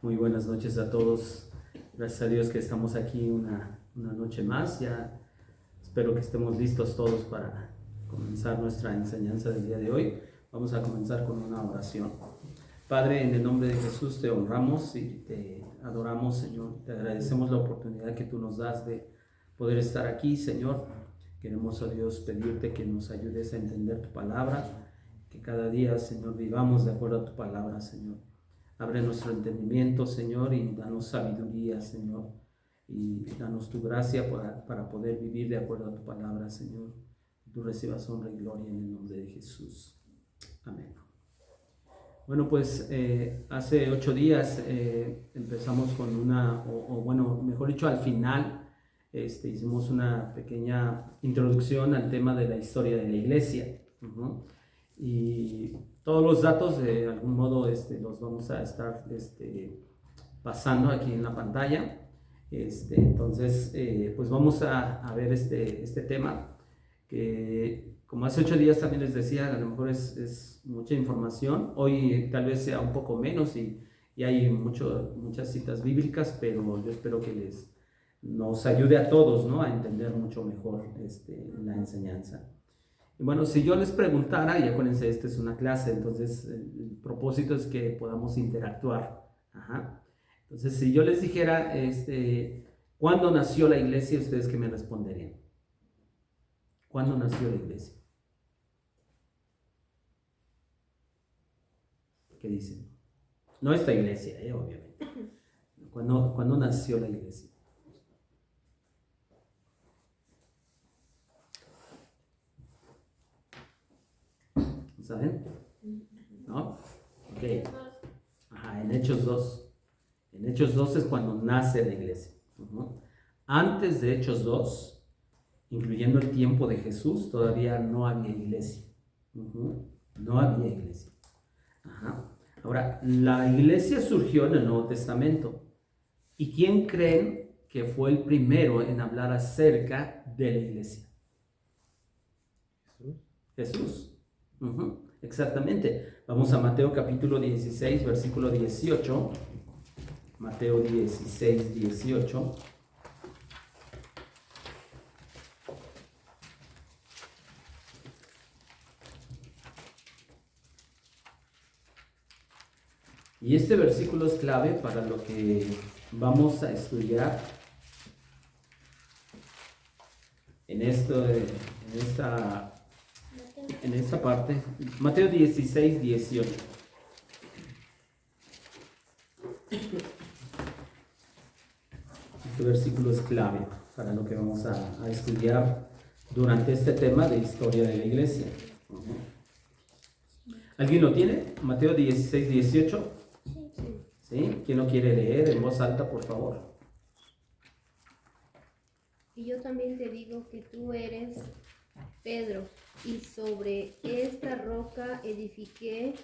Muy buenas noches a todos. Gracias a Dios que estamos aquí una noche más. Ya espero que estemos listos todos para comenzar nuestra enseñanza del día de hoy. Vamos a comenzar con una oración. Padre, en el nombre de Jesús te honramos y te adoramos, Señor. Te agradecemos la oportunidad que tú nos das de poder estar aquí, Señor. Queremos, oh Dios, pedirte que nos ayudes a entender tu palabra, que cada día, Señor, vivamos de acuerdo a tu palabra, Señor. Abre nuestro entendimiento, Señor, y danos sabiduría, Señor, y danos tu gracia para poder vivir de acuerdo a tu palabra, Señor. Tú recibas honra y gloria en el nombre de Jesús. Amén. Bueno, pues hace 8 días empezamos con mejor dicho, al final hicimos una pequeña introducción al tema de la historia de la iglesia. Y todos los datos de algún modo los vamos a estar pasando aquí en la pantalla. Entonces, pues vamos a ver este tema que, como hace 8 días también les decía, a lo mejor es mucha información. Hoy tal vez sea un poco menos y hay muchas citas bíblicas, pero yo espero que nos ayude a todos, ¿no?, a entender mucho mejor la enseñanza. Y bueno, si yo les preguntara, y acuérdense, esta es una clase, entonces el propósito es que podamos interactuar. Entonces, si yo les dijera, ¿cuándo nació la iglesia? ¿Ustedes qué me responderían? ¿Cuándo nació la iglesia? ¿Qué dicen? No esta iglesia, obviamente. ¿Cuándo nació la iglesia? ¿Saben? ¿No? Ok. En Hechos 2. En Hechos 2 es cuando nace la iglesia. Antes de Hechos 2, incluyendo el tiempo de Jesús, todavía no había iglesia. No había iglesia. Ahora, la iglesia surgió en el Nuevo Testamento. ¿Y quién creen que fue el primero en hablar acerca de la iglesia? Jesús. Exactamente. Vamos a Mateo capítulo 16, versículo 18. Mateo 16, 18. Y este versículo es clave para lo que vamos a estudiar en esta parte. Mateo 16, 18. Este versículo es clave para lo que vamos a estudiar durante este tema de historia de la iglesia. ¿Alguien lo tiene? Mateo 16, 18. ¿Sí? ¿Quién lo quiere leer en voz alta, por favor? Y yo también te digo que tú eres Pedro, y sobre esta roca edificaré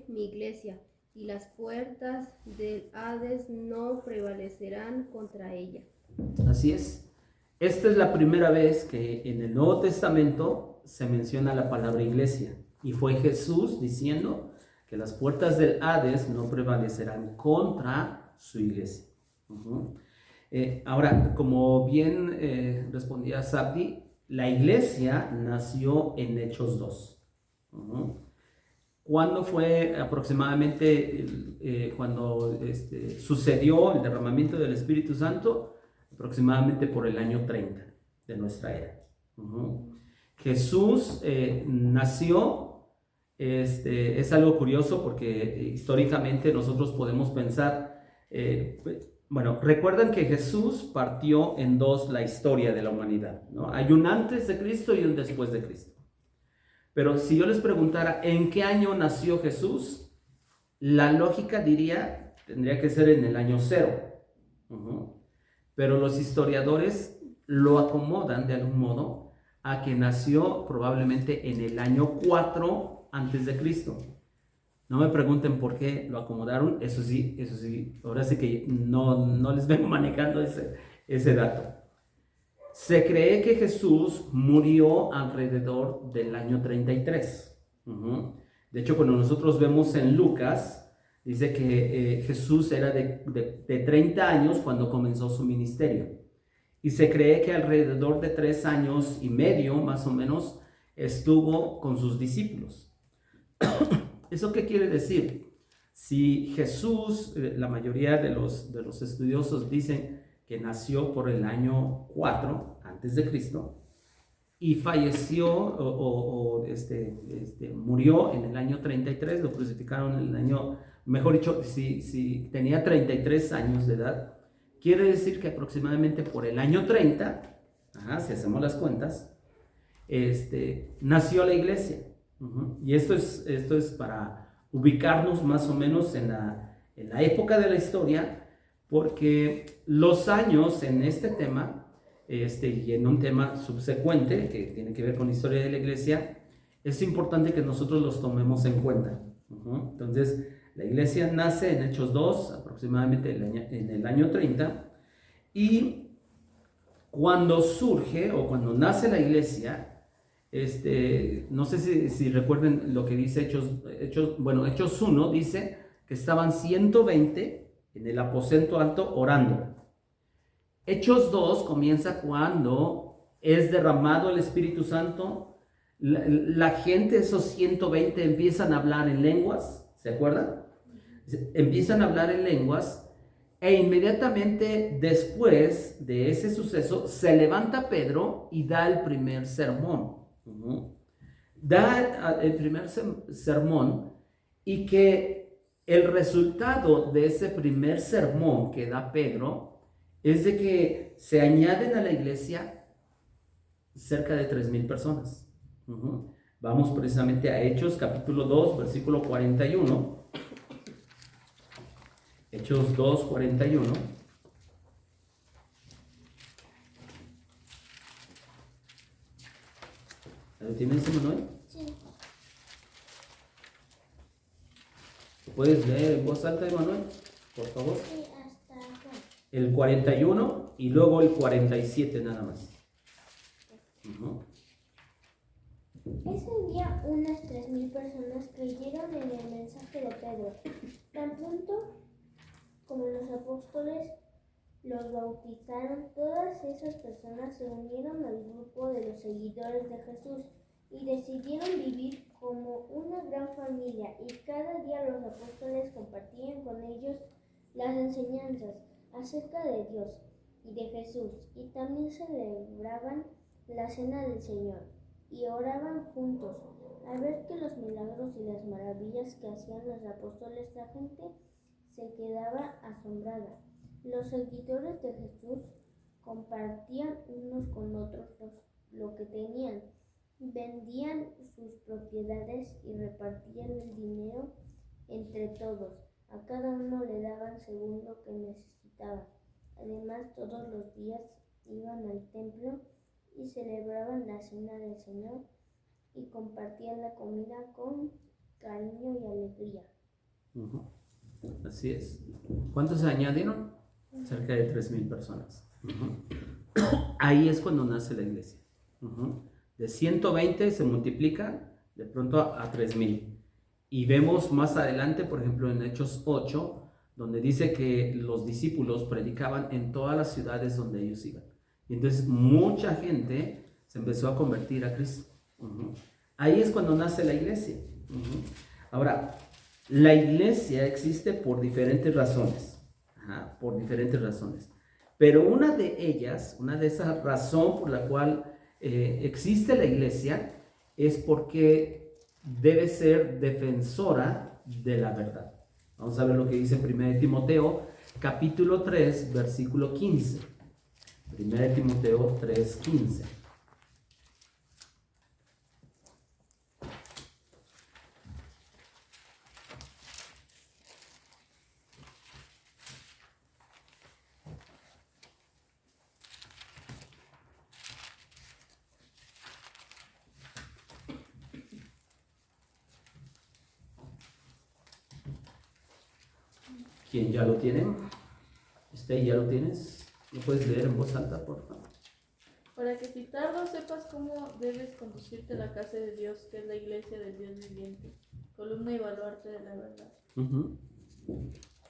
mi iglesia, y las puertas del Hades no prevalecerán contra ella. Así es. Esta es la primera vez que en el Nuevo Testamento se menciona la palabra iglesia, y fue Jesús diciendo que las puertas del Hades no prevalecerán contra su iglesia. Ahora, como bien respondía Sabdi, la iglesia nació en Hechos 2. ¿Cuándo fue aproximadamente cuando sucedió el derramamiento del Espíritu Santo? Aproximadamente por el año 30 de nuestra era. Jesús nació. Es algo curioso porque históricamente nosotros podemos pensar, recuerdan que Jesús partió en dos la historia de la humanidad, ¿no? Hay un antes de Cristo y un después de Cristo. Pero si yo les preguntara en qué año nació Jesús, la lógica tendría que ser en el año 0. Pero los historiadores lo acomodan de algún modo a que nació probablemente en el año 4 antes de Cristo. No me pregunten por qué lo acomodaron, eso sí, ahora sí que no les vengo manejando ese dato. Se cree que Jesús murió alrededor del año 33. De hecho, cuando nosotros vemos en Lucas, Dice que Jesús era de 30 años cuando comenzó su ministerio. Y se cree que alrededor de 3 años y medio, más o menos, estuvo con sus discípulos. ¿Eso qué quiere decir? Si Jesús, la mayoría de los estudiosos dicen que nació por el año 4 antes de Cristo y falleció murió en el año 33, lo crucificaron en el año, mejor dicho, si tenía 33 años de edad, quiere decir que aproximadamente por el año 30, si hacemos las cuentas, nació la iglesia. Y esto es para ubicarnos más o menos en la época de la historia, porque los años en este tema, y en un tema subsecuente que tiene que ver con la historia de la iglesia, es importante que nosotros los tomemos en cuenta. Entonces, la iglesia nace en Hechos 2, aproximadamente en el año 30, y cuando surge o cuando nace la iglesia, no sé si recuerden lo que dice Hechos 1, dice que estaban 120 en el aposento alto orando. Hechos 2 comienza cuando es derramado el Espíritu Santo, la gente, esos 120 empiezan a hablar en lenguas, ¿se acuerdan? Empiezan a hablar en lenguas e inmediatamente después de ese suceso se levanta Pedro y da el primer sermón. Da el primer sermón, y que el resultado de ese primer sermón que da Pedro es de que se añaden a la iglesia cerca de 3,000 personas. Vamos precisamente a Hechos capítulo 2, versículo 41. Hechos 2, 41. ¿Lo tienes, Emanuel? Sí. ¿Puedes leer en voz alta, Emanuel? Por favor. Sí, hasta acá. El 41 y luego el 47 nada más. Ese día unas 3,000 personas creyeron en el mensaje de Pedro. Tan pronto como los apóstoles los bautizaron, todas esas personas se unieron al grupo de los seguidores de Jesús y decidieron vivir como una gran familia, y cada día los apóstoles compartían con ellos las enseñanzas acerca de Dios y de Jesús, y también celebraban la cena del Señor y oraban juntos. Al ver que los milagros y las maravillas que hacían los apóstoles, la gente se quedaba asombrada. Los seguidores de Jesús compartían unos con otros lo que tenían, vendían sus propiedades y repartían el dinero entre todos. A cada uno le daban según lo que necesitaba. Además, todos los días iban al templo y celebraban la cena del Señor y compartían la comida con cariño y alegría. Así es. ¿Cuántos se añadieron? Cerca de 3,000 personas. Ahí es cuando nace la iglesia. De 120 se multiplica de pronto a 3,000. Y vemos más adelante, por ejemplo, en Hechos 8, donde dice que los discípulos predicaban en todas las ciudades donde ellos iban. Y entonces mucha gente se empezó a convertir a Cristo. Ahí es cuando nace la iglesia. Ahora, la iglesia existe por diferentes razones. Por diferentes razones. Pero una de esas razones por la cual existe la iglesia es porque debe ser defensora de la verdad. Vamos a ver lo que dice 1 Timoteo, capítulo 3, versículo 15. 1 Timoteo 3, 15. ¿Quién ya lo tiene? ¿Ya lo tienes? ¿Lo puedes leer en voz alta, por favor? Para que si tardo sepas cómo debes conducirte a la casa de Dios, que es la iglesia del Dios viviente, columna y baluarte de la verdad.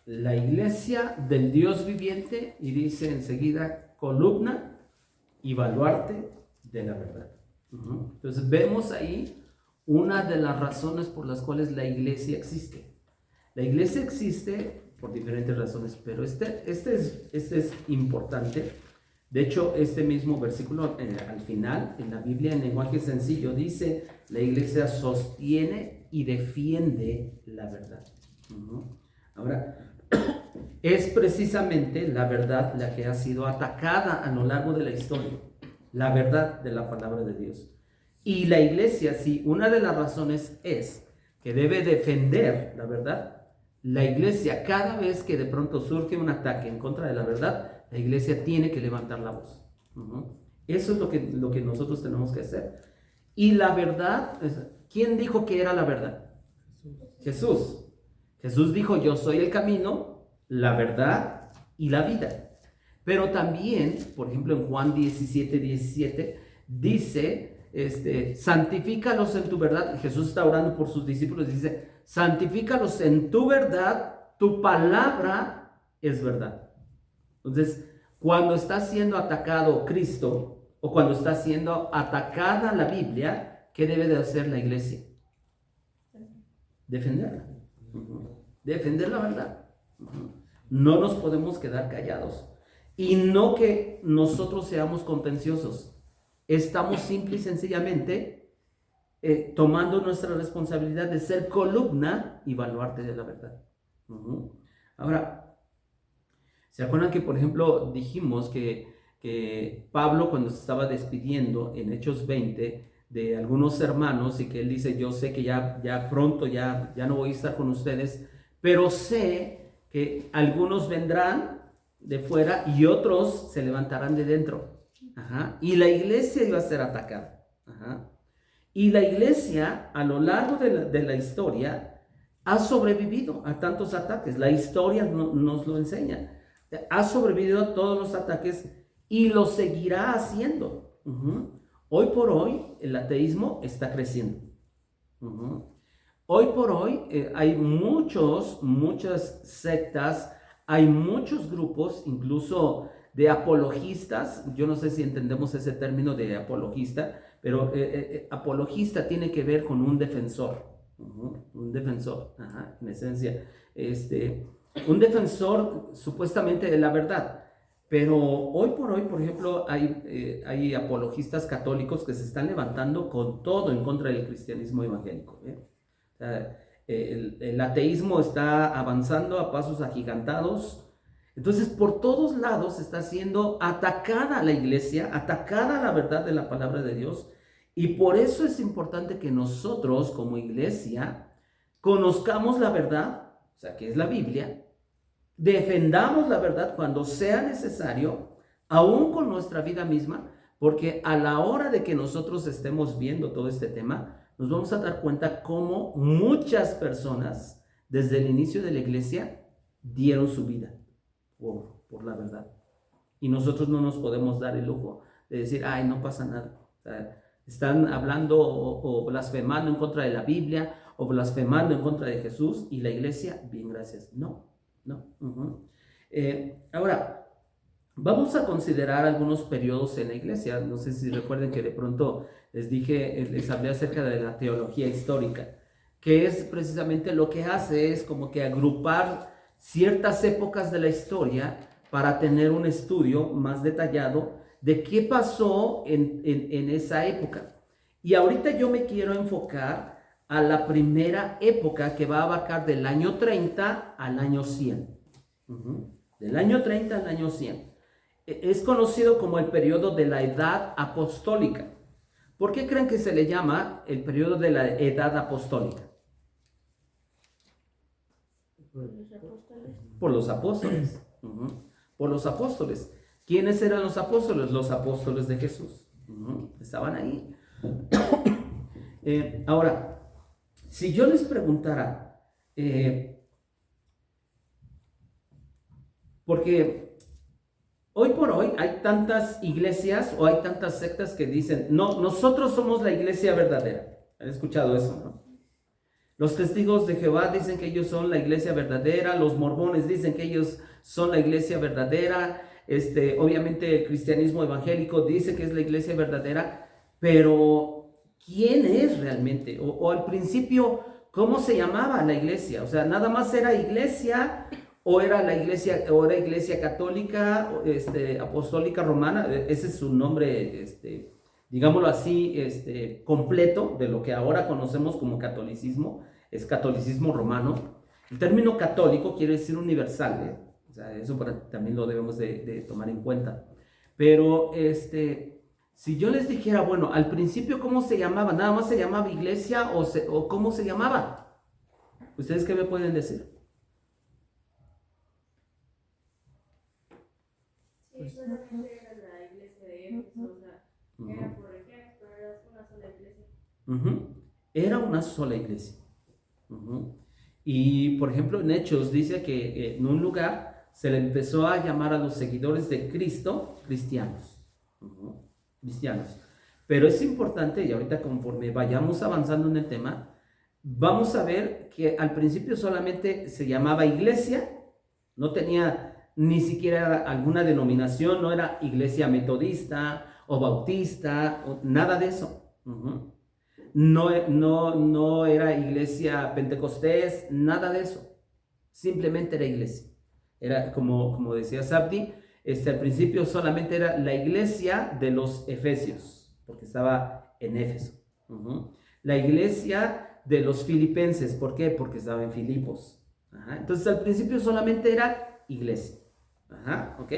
la iglesia del Dios viviente, y dice enseguida columna y baluarte de la verdad. Entonces vemos ahí una de las razones por las cuales la iglesia existe. La iglesia existe por diferentes razones, pero este es importante. De hecho, este mismo versículo al final, en la Biblia, en lenguaje sencillo, dice, la iglesia sostiene y defiende la verdad. Ahora, es precisamente la verdad la que ha sido atacada a lo largo de la historia, la verdad de la palabra de Dios. Y la iglesia, sí, una de las razones es que debe defender la verdad. La iglesia, cada vez que de pronto surge un ataque en contra de la verdad, la iglesia tiene que levantar la voz. Eso es lo que nosotros tenemos que hacer. Y la verdad, ¿quién dijo que era la verdad? Jesús. Jesús dijo, yo soy el camino, la verdad y la vida. Pero también, por ejemplo, en Juan 17:17, dice, santifícalos en tu verdad. Jesús está orando por sus discípulos y dice, santifícalos en tu verdad, tu palabra es verdad. Entonces, cuando está siendo atacado Cristo, o cuando está siendo atacada la Biblia, ¿qué debe de hacer la iglesia? Defenderla. Defender la verdad. No nos podemos quedar callados. Y no que nosotros seamos contenciosos. Estamos simple y sencillamente tomando nuestra responsabilidad de ser columna y baluarte de la verdad. Ahora, ¿se acuerdan que, por ejemplo, dijimos que Pablo, cuando se estaba despidiendo en Hechos 20 de algunos hermanos, y que él dice, yo sé que ya pronto ya no voy a estar con ustedes, pero sé que algunos vendrán de fuera y otros se levantarán de dentro? Y la iglesia iba a ser atacada. Y la iglesia, a lo largo de la historia, ha sobrevivido a tantos ataques. La historia nos lo enseña. Ha sobrevivido a todos los ataques y lo seguirá haciendo. Hoy por hoy el ateísmo está creciendo. Hoy por hoy hay muchas sectas, hay muchos grupos, incluso de apologistas. Yo no sé si entendemos ese término de apologista, pero apologista tiene que ver con un defensor. Un defensor, en esencia. Un defensor supuestamente de la verdad. Pero hoy por hoy, por ejemplo, hay apologistas católicos que se están levantando con todo en contra del cristianismo evangélico. O sea, el ateísmo está avanzando a pasos agigantados. Entonces, por todos lados está siendo atacada la iglesia, atacada la verdad de la palabra de Dios. Y por eso es importante que nosotros, como iglesia, conozcamos la verdad, o sea, que es la Biblia, defendamos la verdad cuando sea necesario, aún con nuestra vida misma, porque a la hora de que nosotros estemos viendo todo este tema, nos vamos a dar cuenta cómo muchas personas desde el inicio de la iglesia dieron su vida por la verdad. Y nosotros no nos podemos dar el lujo de decir, ay, no pasa nada. O sea, están hablando o blasfemando en contra de la Biblia o blasfemando en contra de Jesús, y la iglesia, bien, gracias. No. Ahora, vamos a considerar algunos periodos en la iglesia. No sé si recuerden que de pronto les hablé acerca de la teología histórica, que es precisamente lo que hace es como que agrupar ciertas épocas de la historia para tener un estudio más detallado de qué pasó en esa época. Y ahorita yo me quiero enfocar a la primera época, que va a abarcar del año 30 al año 100. Del año 30 al año 100. Es conocido como el periodo de la Edad Apostólica. ¿Por qué creen que se le llama el periodo de la Edad Apostólica? Por los apóstoles. Por los apóstoles. ¿Quiénes eran los apóstoles? Los apóstoles de Jesús. Estaban ahí. Ahora, si yo les preguntara, porque hoy por hoy hay tantas iglesias o hay tantas sectas que dicen, no, nosotros somos la iglesia verdadera. ¿Han escuchado eso, no? Los testigos de Jehová dicen que ellos son la iglesia verdadera. Los mormones dicen que ellos son la iglesia verdadera. Obviamente el cristianismo evangélico dice que es la iglesia verdadera. Pero ¿quién es realmente? O al principio, ¿cómo se llamaba la iglesia? O sea, nada más era iglesia, o era iglesia católica, apostólica romana. Ese es su nombre, digámoslo así, completo de lo que ahora conocemos como catolicismo. Es catolicismo romano. El término católico quiere decir universal, ¿eh? O sea, eso también lo debemos de tomar en cuenta. Pero si yo les dijera, bueno, al principio, ¿cómo se llamaba? ¿Nada más se llamaba iglesia o cómo se llamaba? ¿Ustedes qué me pueden decir? Sí, solamente era la iglesia de Éfeso, o sea, era por ejemplo, era una sola iglesia. Era una sola iglesia. Y, por ejemplo, en Hechos dice que en un lugar se le empezó a llamar a los seguidores de Cristo cristianos. Cristianos. Pero es importante, y ahorita conforme vayamos avanzando en el tema, vamos a ver que al principio solamente se llamaba iglesia, no tenía ni siquiera alguna denominación, no era iglesia metodista o bautista, o nada de eso. No era iglesia pentecostés, nada de eso. Simplemente era iglesia. Era como decía Sabdi, al principio solamente era la iglesia de los efesios, porque estaba en Éfeso. La iglesia de los filipenses, ¿por qué? Porque estaba en Filipos. Entonces al principio solamente era iglesia. ¿Ok?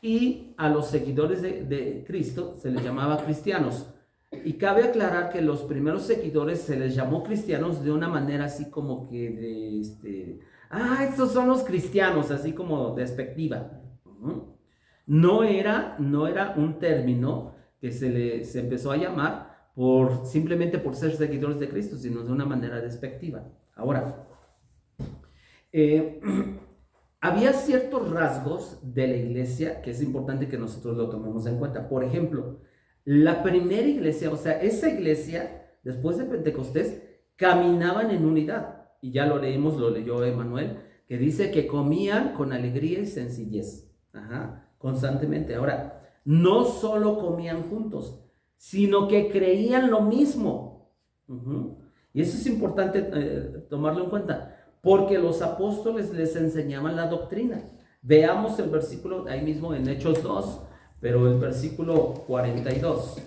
Y a los seguidores de Cristo se les llamaba cristianos. Y cabe aclarar que los primeros seguidores se les llamó cristianos de una manera así como que estos son los cristianos, así como despectiva. No era un término que se empezó a llamar simplemente por ser seguidores de Cristo, sino de una manera despectiva. Ahora, había ciertos rasgos de la iglesia que es importante que nosotros lo tomemos en cuenta. Por ejemplo, la primera iglesia, o sea, esa iglesia, después de Pentecostés, caminaban en unidad. Y ya lo leyó Emanuel, que dice que comían con alegría y sencillez. Constantemente. Ahora, no solo comían juntos, sino que creían lo mismo. Y eso es importante tomarlo en cuenta, porque los apóstoles les enseñaban la doctrina. Veamos el versículo ahí mismo en Hechos 2, pero el versículo 42.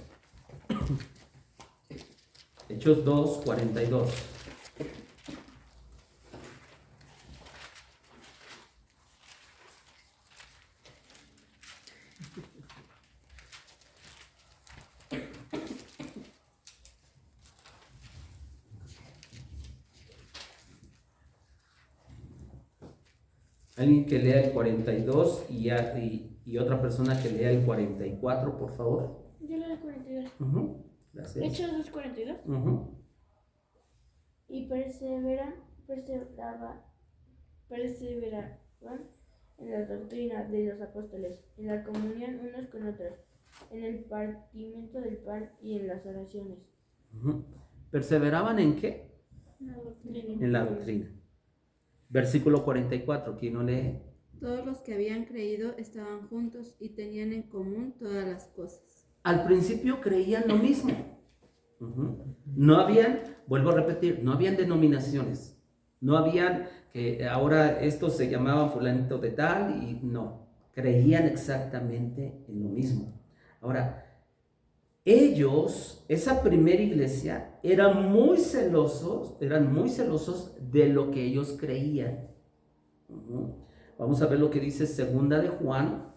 Hechos 2, 42. Alguien que lea el 42 y otra persona que lea el 44, por favor. Yo leo el 42. Gracias. Hechos 2:42. Y perseveraban en la doctrina de los apóstoles, en la comunión unos con otros, en el partimiento del pan y en las oraciones. ¿Perseveraban en qué? En la doctrina. Versículo 44, ¿quién no lee? Todos los que habían creído estaban juntos y tenían en común todas las cosas. Al principio creían lo mismo. No habían, vuelvo a repetir, no habían denominaciones. No habían que ahora estos se llamaban fulanito de tal y no. Creían exactamente en lo mismo. Ahora, ellos, esa primera iglesia, eran muy celosos de lo que ellos creían. Vamos a ver lo que dice Segunda de Juan,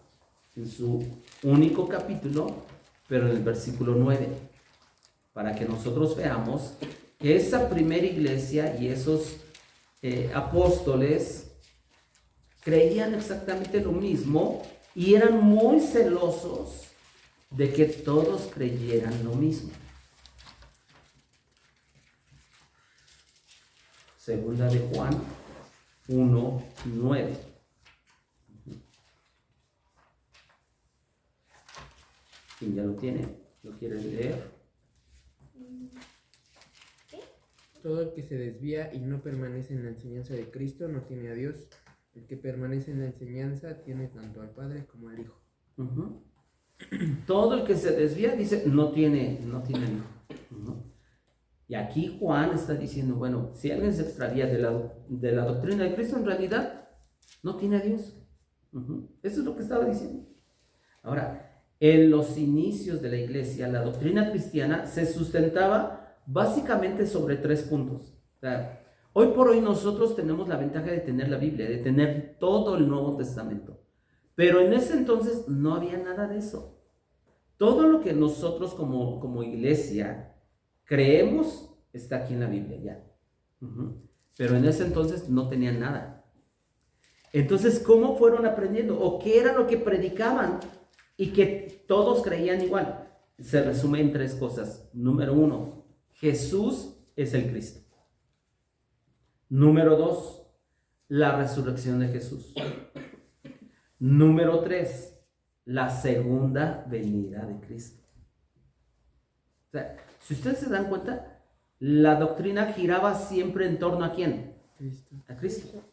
en su único capítulo, pero en el versículo 9, para que nosotros veamos que esa primera iglesia y esos apóstoles creían exactamente lo mismo y eran muy celosos de que todos creyeran lo mismo. Segunda de Juan 1:9. ¿Quién ya lo tiene? ¿Lo quiere leer? Todo el que se desvía y no permanece en la enseñanza de Cristo no tiene a Dios. El que permanece en la enseñanza tiene tanto al Padre como al Hijo. Ujú. Todo el que se desvía, dice, no tiene Hijo. Ujú. Y aquí Juan está diciendo, bueno, si alguien se extravía de la doctrina de Cristo, en realidad no tiene a Dios. Ujú. Eso es lo que estaba diciendo. Ahora, en los inicios de la iglesia, la doctrina cristiana se sustentaba básicamente sobre 3 puntos. O sea, hoy por hoy nosotros tenemos la ventaja de tener la Biblia, de tener todo el Nuevo Testamento. Pero en ese entonces no había nada de eso. Todo lo que nosotros como iglesia creemos está aquí en la Biblia ya. Ujú. Pero en ese entonces no tenían nada. Entonces, ¿cómo fueron aprendiendo? ¿O qué era lo que predicaban? Y que todos creían igual. Se resume en 3 cosas. Número 1, Jesús es el Cristo. Número 2, la resurrección de Jesús. Número 3, la segunda venida de Cristo. O sea, si ustedes se dan cuenta, la doctrina giraba siempre en torno ¿a quién? Cristo. A Cristo.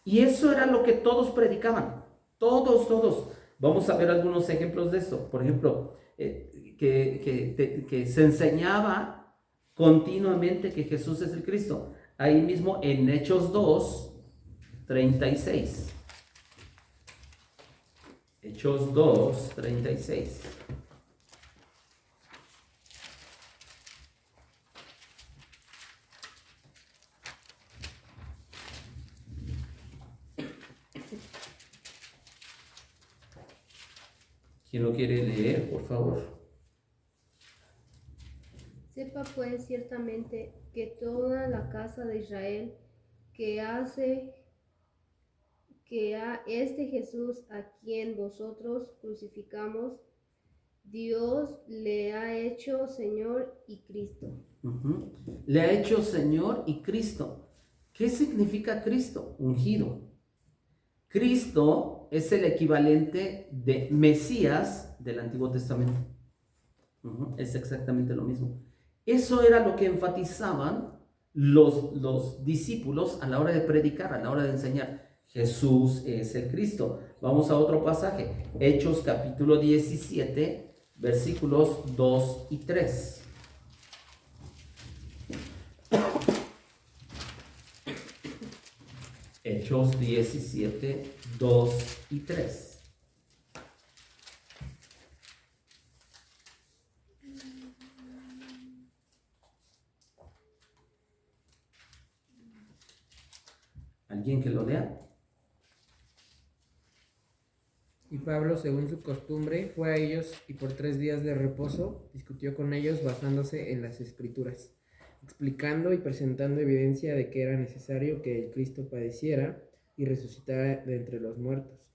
Y eso era lo que todos predicaban. Todos. Vamos a ver algunos ejemplos de eso. Por ejemplo, que se enseñaba continuamente que Jesús es el Cristo. Ahí mismo en Hechos 2:36. Hechos 2:36. ¿Quién lo quiere leer, por favor? Sepa pues ciertamente que toda la casa de Israel que a este Jesús a quien vosotros crucificamos, Dios le ha hecho Señor y Cristo. Uh-huh. Le ha hecho Señor y Cristo. ¿Qué significa Cristo? Ungido. Cristo es el equivalente de Mesías del Antiguo Testamento. Uh-huh. Es exactamente lo mismo. Eso era lo que enfatizaban los discípulos a la hora de predicar, a la hora de enseñar. Jesús es el Cristo. Vamos a otro pasaje. Hechos capítulo 17, versículos 2 y 3. Hechos 17, 2 y 3. ¿Alguien que lo lea? Y Pablo, según su costumbre, fue a ellos y por 3 días de reposo discutió con ellos basándose en las Escrituras, explicando y presentando evidencia de que era necesario que el Cristo padeciera y resucitara de entre los muertos,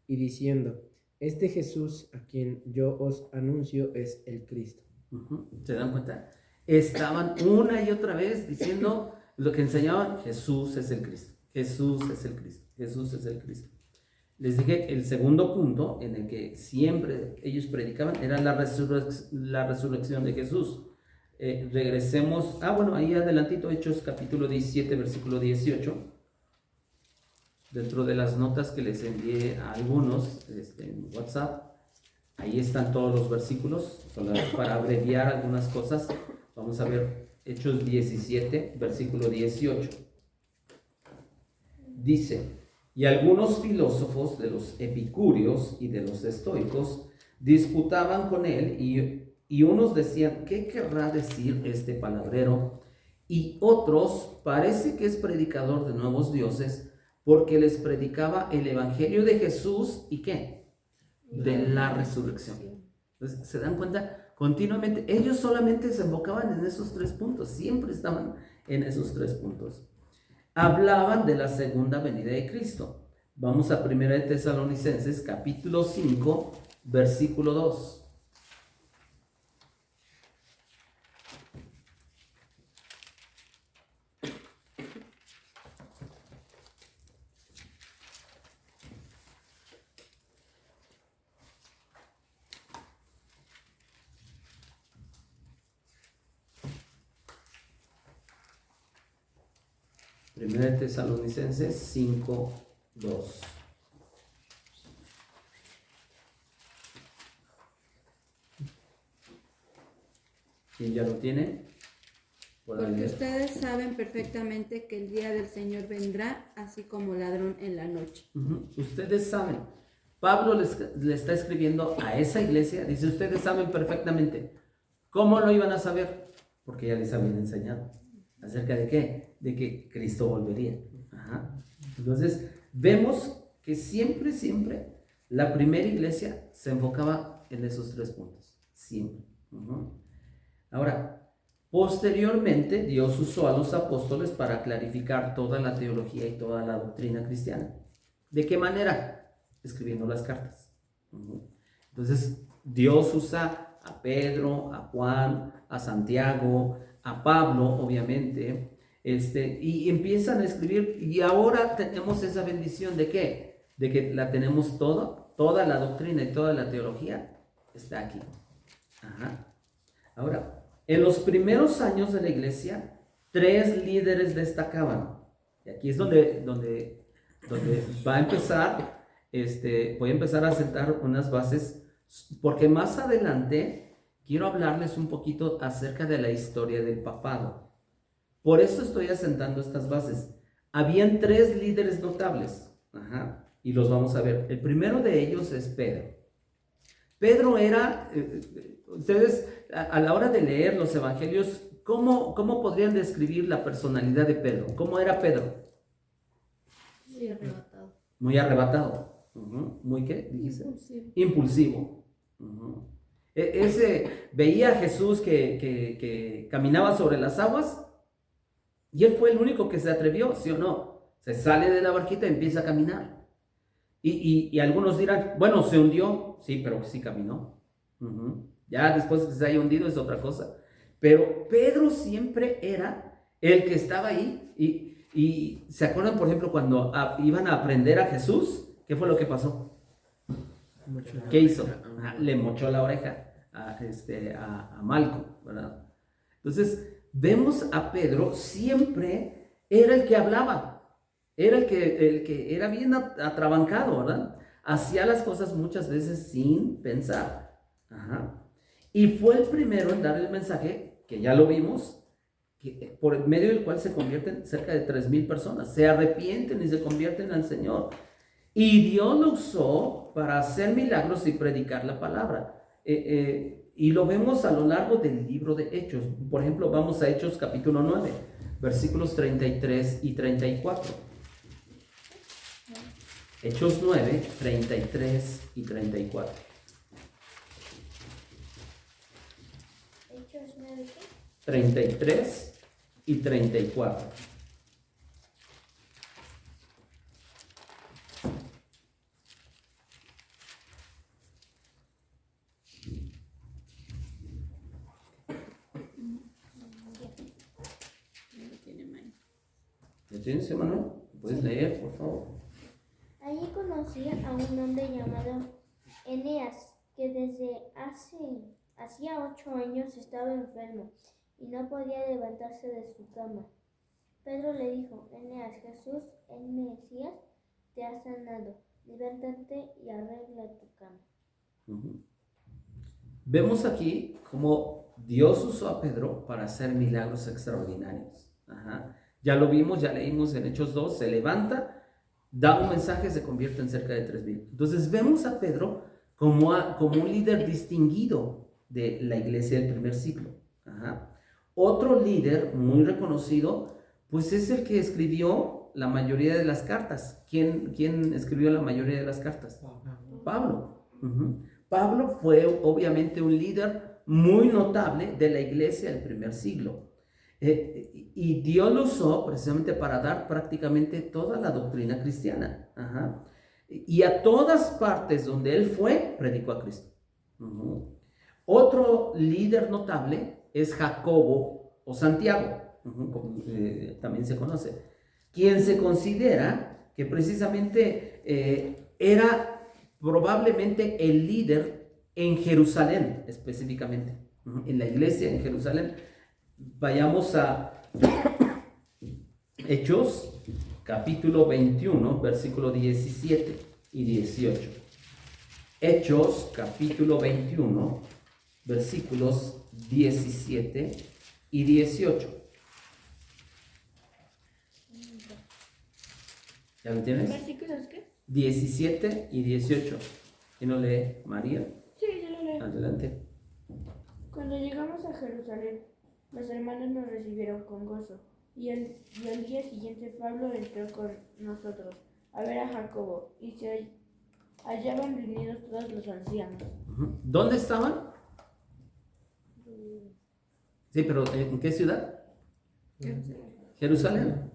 y diciendo, este Jesús a quien yo os anuncio es el Cristo. ¿Se dan cuenta? Estaban una y otra vez diciendo lo que enseñaban, Jesús es el Cristo, Jesús es el Cristo, Jesús es el Cristo. Les dije, el segundo punto en el que siempre ellos predicaban era la resurrección de Jesús. Regresemos, ahí adelantito, Hechos capítulo 17, versículo 18. Dentro de las notas que les envié a algunos en WhatsApp, ahí están todos los versículos. Para abreviar algunas cosas, vamos a ver Hechos 17, versículo 18. Dice, y algunos filósofos de los epicúreos y de los estoicos disputaban con él y unos decían, ¿qué querrá decir este palabrero? Y otros, parece que es predicador de nuevos dioses, porque les predicaba el evangelio de Jesús y ¿qué? De la resurrección. Entonces, ¿se dan cuenta? Continuamente, ellos solamente se enfocaban en esos 3 puntos, siempre estaban en esos 3 puntos. Hablaban de la segunda venida de Cristo. Vamos a 1 Tesalonicenses, capítulo 5, versículo 2. 1 Tesalonicenses 5:2. ¿Quién ya lo tiene? Porque ustedes saben perfectamente que el día del Señor vendrá así como ladrón en la noche. Ustedes saben. Pablo le está escribiendo a esa iglesia, dice, ustedes saben perfectamente. ¿Cómo lo iban a saber? Porque ya les habían enseñado. ¿Acerca de qué? De que Cristo volvería. Entonces, vemos que siempre la primera iglesia se enfocaba en esos 3 puntos. Siempre. Ahora, posteriormente, Dios usó a los apóstoles para clarificar toda la teología y toda la doctrina cristiana. ¿De qué manera? Escribiendo las cartas. Entonces, Dios usa a Pedro, a Juan, a Santiago, a Pablo, obviamente, y empiezan a escribir, y ahora tenemos esa bendición ¿de qué? De que la tenemos toda la doctrina y toda la teología está aquí. Ahora, en los primeros años de la iglesia, 3 líderes destacaban. Y aquí es donde va a empezar, voy a empezar a sentar unas bases, porque más adelante quiero hablarles un poquito acerca de la historia del papado. Por eso estoy asentando estas bases. Habían 3 líderes notables, y los vamos a ver. El primero de ellos es Pedro. Pedro era, ustedes a la hora de leer los evangelios, ¿cómo podrían describir la personalidad de Pedro? ¿Cómo era Pedro? Muy arrebatado. Muy arrebatado. ¿Muy qué? ¿Dijiste? Impulsivo. Ese veía a Jesús que caminaba sobre las aguas y él fue el único que se atrevió, ¿sí o no? Se sale de la barquita y empieza a caminar. Y algunos dirán, bueno, se hundió. Sí, pero sí caminó. Ya después que se haya hundido es otra cosa. Pero Pedro siempre era el que estaba ahí. Y ¿se acuerdan, por ejemplo, cuando iban a aprender a Jesús? ¿Qué fue lo que pasó? ¿Qué hizo? Le mochó la oreja a Malco, ¿verdad? Entonces, vemos a Pedro siempre era el que hablaba. Era el que era bien atrabancado, ¿verdad? Hacía las cosas muchas veces sin pensar. Y fue el primero en dar el mensaje, que ya lo vimos, por medio del cual se convierten cerca de 3,000 personas. Se arrepienten y se convierten al Señor. Y Dios lo usó para hacer milagros y predicar la palabra. Y lo vemos a lo largo del libro de Hechos. Por ejemplo, vamos a Hechos capítulo 9, versículos 33 y 34. Hechos 9, 33 y 34. Hechos 9, ¿qué? 33 y 34. ¿Lo tienes, hermano? ¿Puedes leer, por favor? Allí conocí a un hombre llamado Eneas, que desde hacía 8 años estaba enfermo y no podía levantarse de su cama. Pedro le dijo, Eneas, Jesús, el Mesías, te ha sanado. Levántate y arregla tu cama. Vemos aquí cómo Dios usó a Pedro para hacer milagros extraordinarios. Ya lo vimos, ya leímos en Hechos 2, se levanta, da un mensaje, se convierte en cerca de 3,000. Entonces vemos a Pedro como un líder distinguido de la iglesia del primer siglo. Otro líder muy reconocido, pues es el que escribió la mayoría de las cartas. ¿Quién escribió la mayoría de las cartas? Pablo. Pablo fue obviamente un líder muy notable de la iglesia del primer siglo. Y Dios lo usó precisamente para dar prácticamente toda la doctrina cristiana. Y a todas partes donde él fue, predicó a Cristo. Otro líder notable es Jacobo o Santiago, como también se conoce, quien se considera que precisamente era probablemente el líder en Jerusalén, específicamente, en la iglesia en Jerusalén. Vayamos a Hechos, capítulo 21, versículo 17 y 18. Hechos, capítulo 21, versículos 17 y 18. ¿Ya lo tienes? ¿Versículos qué? 17 y 18. ¿Quién lo lee? María. Sí, yo lo leo. Adelante. Cuando llegamos a Jerusalén, los hermanos nos recibieron con gozo. Y al día siguiente Pablo entró con nosotros a ver a Jacobo, y se hallaban reunidos todos los ancianos. ¿Dónde estaban? Sí, pero ¿en qué ciudad? Jerusalén.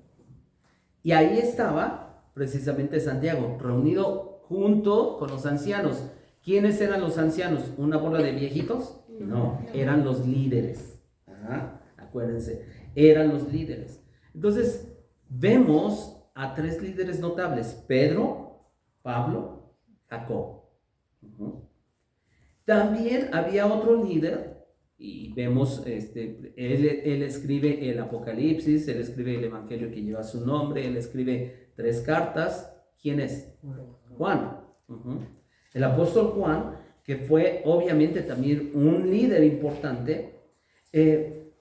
Y ahí estaba precisamente Santiago, reunido junto con los ancianos. ¿Quiénes eran los ancianos? ¿Una bola de viejitos? No, eran los líderes. Ajá, acuérdense, eran los líderes. Entonces, vemos a tres líderes notables: Pedro, Pablo, Jacob. También había otro líder, y vemos, él escribe el Apocalipsis, él escribe el Evangelio que lleva su nombre, él escribe 3 cartas. ¿Quién es? Juan. El apóstol Juan, que fue obviamente también un líder importante,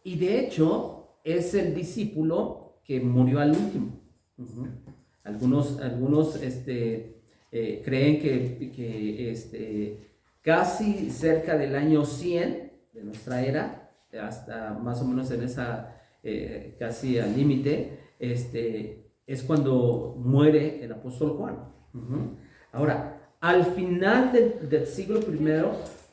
y de hecho es el discípulo que murió al último. Algunos creen que casi cerca del año 100 de nuestra era, hasta más o menos en esa, casi al límite, es cuando muere el apóstol Juan. Ahora, al final del siglo I,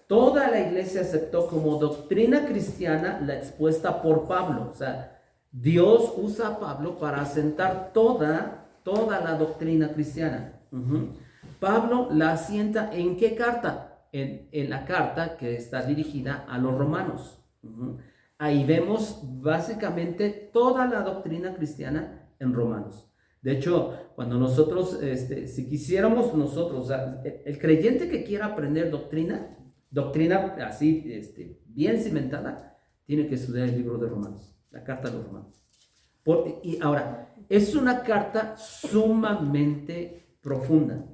toda la iglesia aceptó como doctrina cristiana la expuesta por Pablo. O sea, Dios usa a Pablo para asentar toda la doctrina cristiana. Pablo la asienta ¿en qué carta? En la carta que está dirigida a los romanos. Ahí vemos básicamente toda la doctrina cristiana en Romanos. De hecho, cuando nosotros, si quisiéramos nosotros, o sea, el creyente que quiera aprender doctrina así, bien cimentada, tiene que estudiar el libro de Romanos, la carta de los Romanos. Y ahora, es una carta sumamente profunda.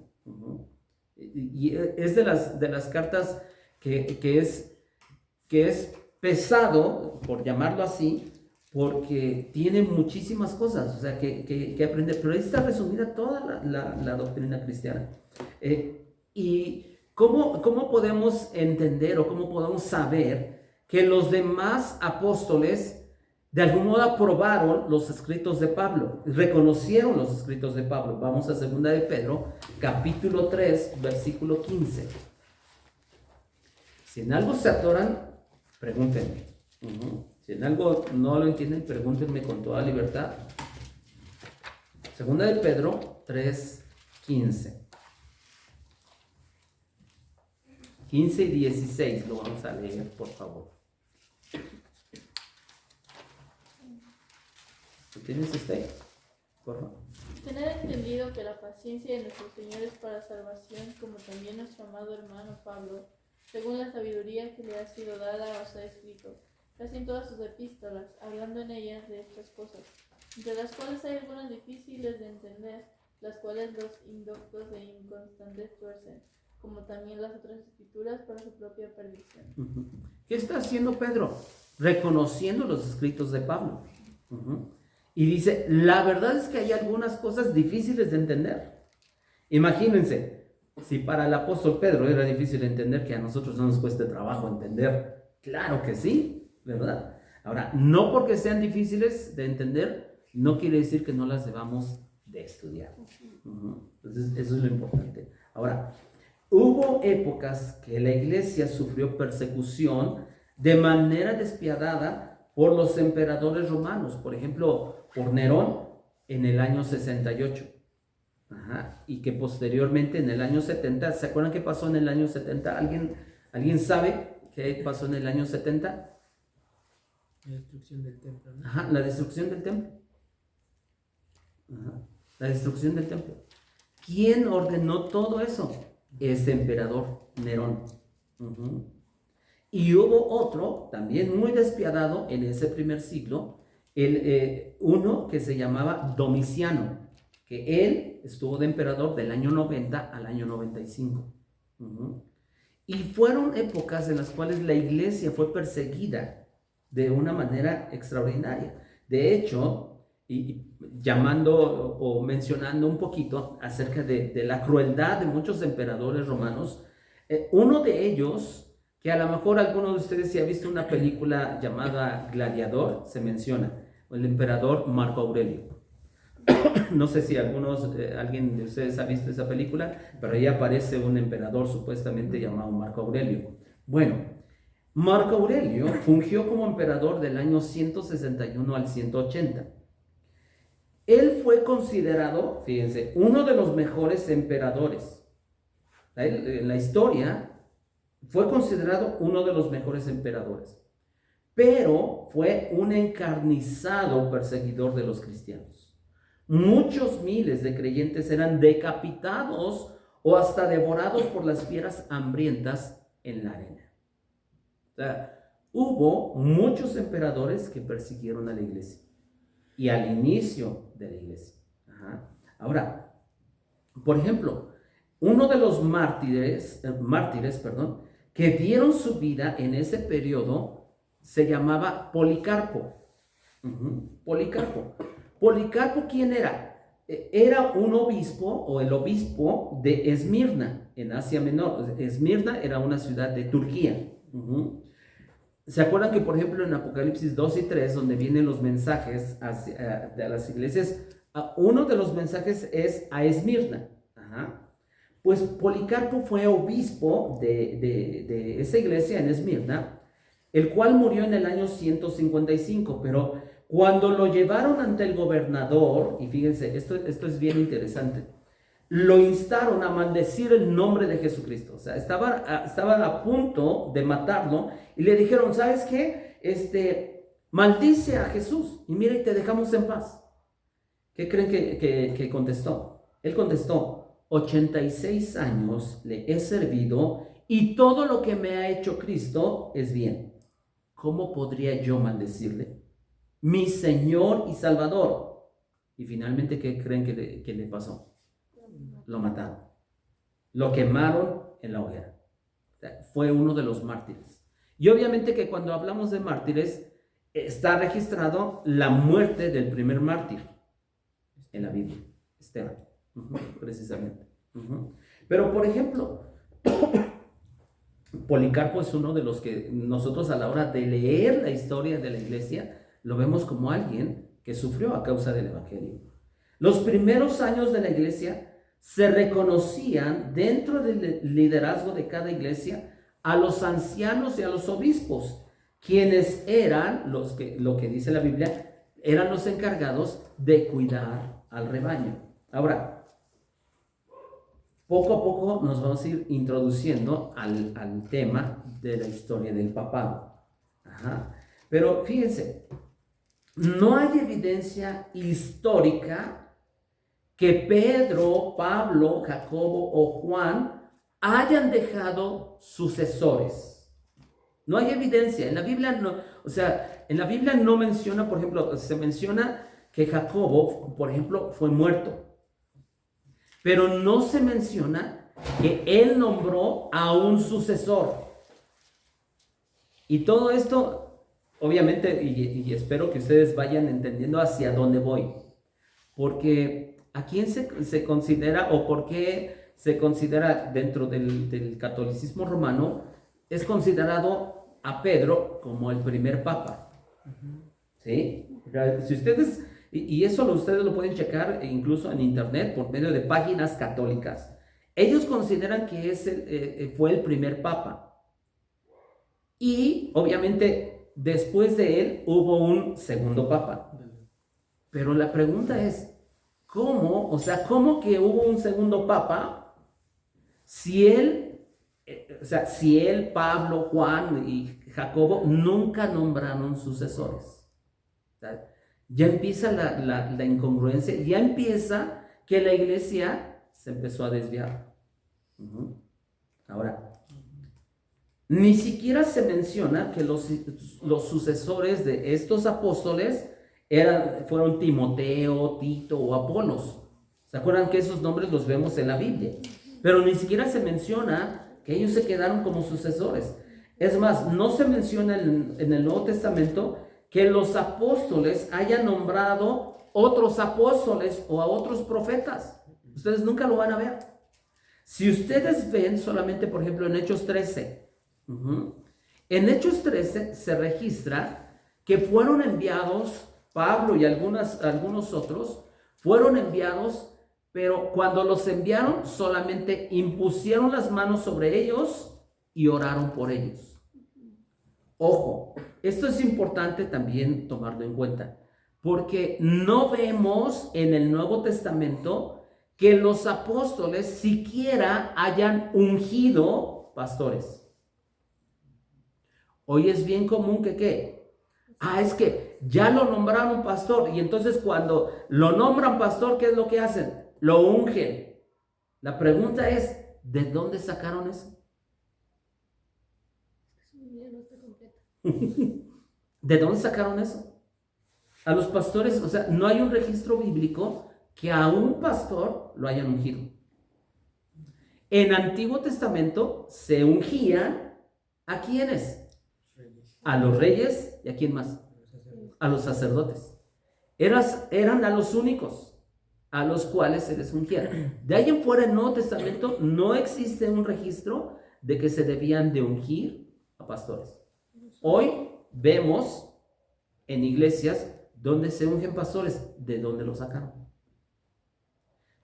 Y es de las cartas que es pesado, por llamarlo así, porque tiene muchísimas cosas, o sea, que aprender. Pero ahí está resumida toda la doctrina cristiana. Y ¿cómo podemos entender o cómo podemos saber que los demás apóstoles de algún modo aprobaron los escritos de Pablo, reconocieron los escritos de Pablo? Vamos a 2 de Pedro, capítulo 3, versículo 15. Si en algo se atoran, pregúntenme. Si en algo no lo entienden, pregúntenme con toda libertad. 2 de Pedro 3, 15. 15 y 16 lo vamos a leer, por favor. ¿Lo tienes usted? Por favor. Tened entendido que la paciencia de nuestro Señor es para salvación, como también nuestro amado hermano Pablo, según la sabiduría que le ha sido dada, os ha escrito, casi en todas sus epístolas, hablando en ellas de estas cosas, entre las cuales hay algunas difíciles de entender, las cuales los indoctos e inconstantes tuercen, como también las otras escrituras para su propia perdición. ¿Qué está haciendo Pedro? Reconociendo los escritos de Pablo. Y dice, la verdad es que hay algunas cosas difíciles de entender. Imagínense, si para el apóstol Pedro era difícil entender, que a nosotros no nos cueste trabajo entender. Claro que sí, ¿verdad? Ahora, no porque sean difíciles de entender, no quiere decir que no las debamos de estudiar. Entonces, eso es lo importante. Ahora, hubo épocas que la iglesia sufrió persecución de manera despiadada por los emperadores romanos. Por ejemplo, por Nerón en el año 68. Y que posteriormente en el año 70, ¿se acuerdan qué pasó en el año 70? ¿Alguien sabe qué pasó en el año 70? La destrucción del templo, ¿no? La destrucción del templo. La destrucción del templo. ¿Quién ordenó todo eso? Ese emperador Nerón. Y hubo otro, también muy despiadado en ese primer siglo, uno que se llamaba Domiciano, que él estuvo de emperador del año 90 al año 95. Y fueron épocas en las cuales la iglesia fue perseguida de una manera extraordinaria. De hecho, y llamando o mencionando un poquito acerca de la crueldad de muchos emperadores romanos, uno de ellos, que a lo mejor alguno de ustedes si ha visto una película llamada Gladiador, se menciona, el emperador Marco Aurelio. No sé si alguien de ustedes ha visto esa película, pero ahí aparece un emperador supuestamente llamado Marco Aurelio. Bueno, Marco Aurelio fungió como emperador del año 161 al 180. Él fue considerado, fíjense, uno de los mejores emperadores. En la historia fue considerado uno de los mejores emperadores, pero fue un encarnizado perseguidor de los cristianos. Muchos miles de creyentes eran decapitados o hasta devorados por las fieras hambrientas en la arena. O sea, hubo muchos emperadores que persiguieron a la iglesia y al inicio de la iglesia. Ahora, por ejemplo, uno de los mártires, que dieron su vida en ese periodo se llamaba Policarpo. Policarpo, ¿quién era? Era un obispo o el obispo de Esmirna, en Asia Menor. Esmirna era una ciudad de Turquía. ¿Se acuerdan que, por ejemplo, en Apocalipsis 2 y 3, donde vienen los mensajes de las iglesias, uno de los mensajes es a Esmirna? Pues Policarpo fue obispo de esa iglesia en Esmirna, el cual murió en el año 155, pero cuando lo llevaron ante el gobernador, y fíjense, esto es bien interesante, lo instaron a maldecir el nombre de Jesucristo. O sea, estaban a punto de matarlo y le dijeron, ¿sabes qué? Maldice a Jesús y mira y te dejamos en paz. ¿Qué creen que contestó? Él contestó, 86 años le he servido y todo lo que me ha hecho Cristo es bien. ¿Cómo podría yo maldecirle? Mi Señor y Salvador. Y finalmente, ¿qué creen que le pasó? Lo mataron. Lo quemaron en la hoguera. O sea, fue uno de los mártires. Y obviamente que cuando hablamos de mártires, está registrado la muerte del primer mártir en la Biblia, Esteban. Precisamente. Pero por ejemplo, Policarpo es uno de los que nosotros a la hora de leer la historia de la iglesia lo vemos como alguien que sufrió a causa del evangelio. Los primeros años de la iglesia se reconocían dentro del liderazgo de cada iglesia a los ancianos y a los obispos, quienes eran lo que dice la Biblia, eran los encargados de cuidar al rebaño. Ahora, poco a poco nos vamos a ir introduciendo al tema de la historia del papado. Pero fíjense, no hay evidencia histórica que Pedro, Pablo, Jacobo o Juan hayan dejado sucesores. No hay evidencia. En la Biblia no, en la Biblia no menciona, por ejemplo, se menciona que Jacobo, por ejemplo, fue muerto. Pero no se menciona que él nombró a un sucesor. Y todo esto, obviamente, y espero que ustedes vayan entendiendo hacia dónde voy. Porque ¿a quién se considera o por qué se considera dentro del catolicismo romano? Es considerado a Pedro como el primer papa. ¿Sí? Si ustedes... Y eso ustedes lo pueden checar incluso en internet por medio de páginas católicas. Ellos consideran que fue el primer papa. Y obviamente después de él hubo un segundo papa. Pero la pregunta es, ¿cómo? O sea, ¿cómo que hubo un segundo papa si él, Pablo, Juan y Jacobo nunca nombraron sucesores? O sea, ya empieza la incongruencia, ya empieza que la iglesia se empezó a desviar. Ahora, ni siquiera se menciona que los sucesores de estos apóstoles fueron Timoteo, Tito o Apolos. ¿Se acuerdan que esos nombres los vemos en la Biblia? Pero ni siquiera se menciona que ellos se quedaron como sucesores. Es más, no se menciona en el Nuevo Testamento que los apóstoles hayan nombrado otros apóstoles o a otros profetas. Ustedes nunca lo van a ver. Si ustedes ven solamente, por ejemplo, en Hechos 13, en Hechos 13 se registra que fueron enviados Pablo y algunos otros, fueron enviados, pero cuando los enviaron solamente impusieron las manos sobre ellos y oraron por ellos. Ojo, esto es importante también tomarlo en cuenta, porque no vemos en el Nuevo Testamento que los apóstoles siquiera hayan ungido pastores. Hoy es bien común que ¿qué? Es que ya lo nombraron pastor, y entonces cuando lo nombran pastor, ¿qué es lo que hacen? Lo ungen. La pregunta es, ¿de dónde sacaron eso? ¿De dónde sacaron eso? A los pastores, o sea, no hay un registro bíblico que a un pastor lo hayan ungido. En Antiguo Testamento se ungían ¿a quiénes? A los reyes y ¿a quién más? A los sacerdotes. Eran a los únicos a los cuales se les ungía. De ahí en fuera, en el Nuevo Testamento no existe un registro de que se debían de ungir a pastores. Hoy vemos en iglesias donde se ungen pastores. ¿De dónde lo sacaron?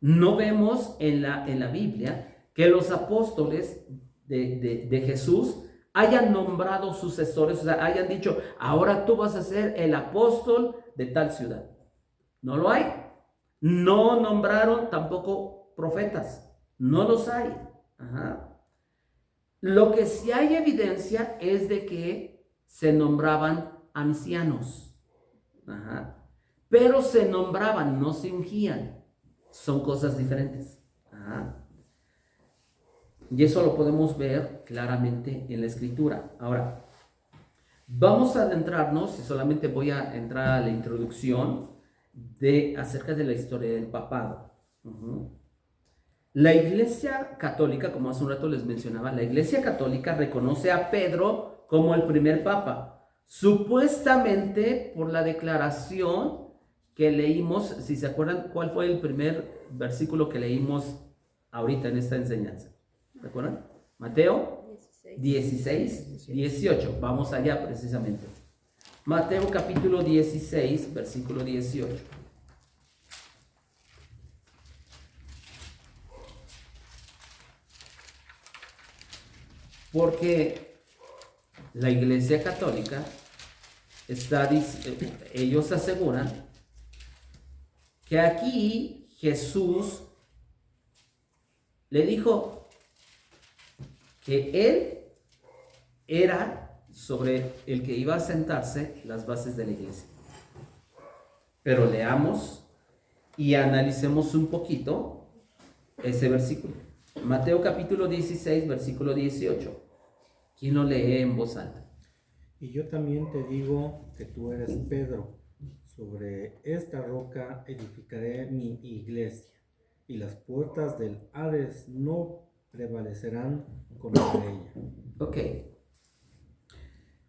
No vemos en la Biblia que los apóstoles de Jesús hayan nombrado sucesores, o sea, hayan dicho, ahora tú vas a ser el apóstol de tal ciudad. No lo hay. No nombraron tampoco profetas. No los hay. Lo que sí hay evidencia es de que se nombraban ancianos. Pero se nombraban, no se ungían. Son cosas diferentes. Y eso lo podemos ver claramente en la Escritura. Ahora, vamos a adentrarnos, y solamente voy a entrar a la introducción acerca de la historia del papado. La Iglesia Católica, como hace un rato les mencionaba, la Iglesia Católica reconoce a Pedro como el primer papa, supuestamente por la declaración que leímos. Si se acuerdan, ¿cuál fue el primer versículo que leímos ahorita en esta enseñanza? ¿Se acuerdan? Mateo 16, 18. Vamos allá precisamente. Mateo capítulo 16, versículo 18. Porque la Iglesia Católica ellos aseguran que aquí Jesús le dijo que él era sobre el que iba a sentarse las bases de la iglesia. Pero leamos y analicemos un poquito ese versículo. Mateo capítulo 16, versículo 18. ¿Quién lo lee en voz alta? Y yo también te digo que tú eres Pedro. Sobre esta roca edificaré mi iglesia, y las puertas del Hades no prevalecerán contra ella. Ok.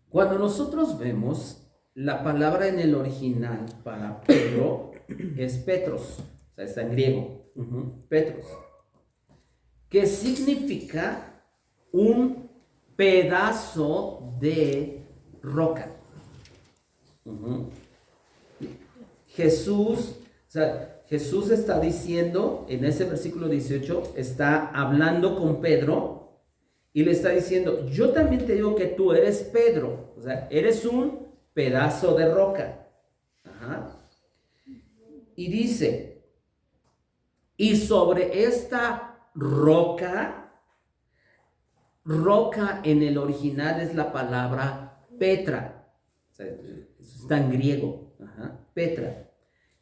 Cuando nosotros vemos la palabra en el original para Pedro es Petros, o sea, está en griego, Petros, que significa un pedazo de roca. Jesús está diciendo, en ese versículo 18, está hablando con Pedro y le está diciendo, yo también te digo que tú eres Pedro, o sea, eres un pedazo de roca. Y dice, y sobre esta roca en el original es la palabra Petra, o sea, está en griego, Petra,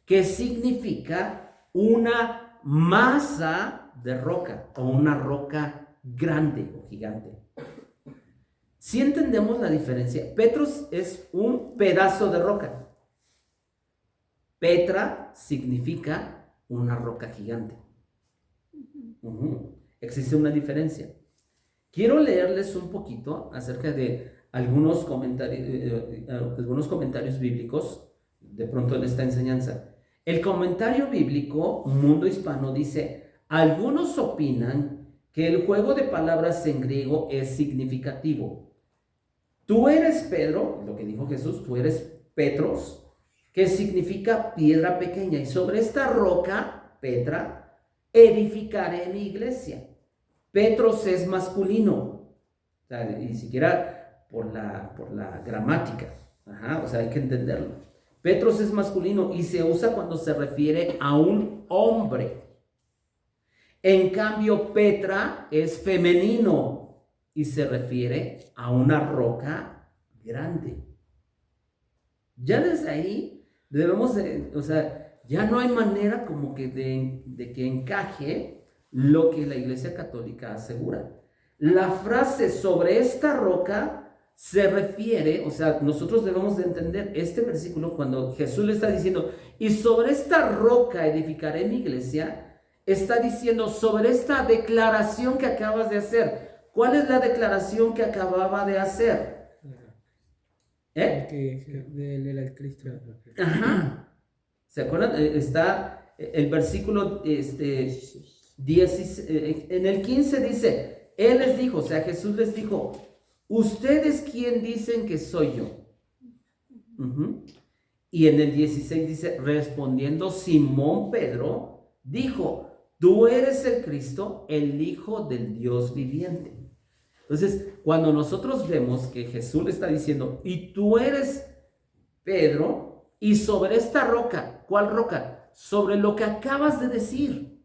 que significa una masa de roca o una roca grande o gigante. Si entendemos la diferencia, Petros es un pedazo de roca. Petra significa una roca gigante. Existe una diferencia. Quiero leerles un poquito acerca de algunos comentarios bíblicos de pronto en esta enseñanza. El comentario bíblico Mundo Hispano dice: algunos opinan que el juego de palabras en griego es significativo. Tú eres Pedro, lo que dijo Jesús, tú eres Petros, que significa piedra pequeña, y sobre esta roca, Petra, edificaré mi iglesia. Petros es masculino, o sea, ni siquiera por la gramática, o sea, hay que entenderlo. Petros es masculino y se usa cuando se refiere a un hombre. En cambio, Petra es femenino y se refiere a una roca grande. Ya desde ahí debemos o sea, ya no hay manera como que de que encaje lo que la Iglesia Católica asegura. La frase sobre esta roca se refiere, o sea, nosotros debemos de entender este versículo cuando Jesús le está diciendo, y sobre esta roca edificaré mi iglesia, está diciendo sobre esta declaración que acabas de hacer. ¿Cuál es la declaración que acababa de hacer? Del Cristo. Ajá. ¿Se acuerdan? Está el versículo 10, en el 15 dice, Él les dijo, o sea, Jesús les dijo, ¿ustedes quién dicen que soy yo? Y en el 16 dice, respondiendo Simón Pedro, dijo, tú eres el Cristo, el Hijo del Dios viviente. Entonces, cuando nosotros vemos que Jesús le está diciendo, y tú eres Pedro, y sobre esta roca, ¿cuál roca? Sobre lo que acabas de decir.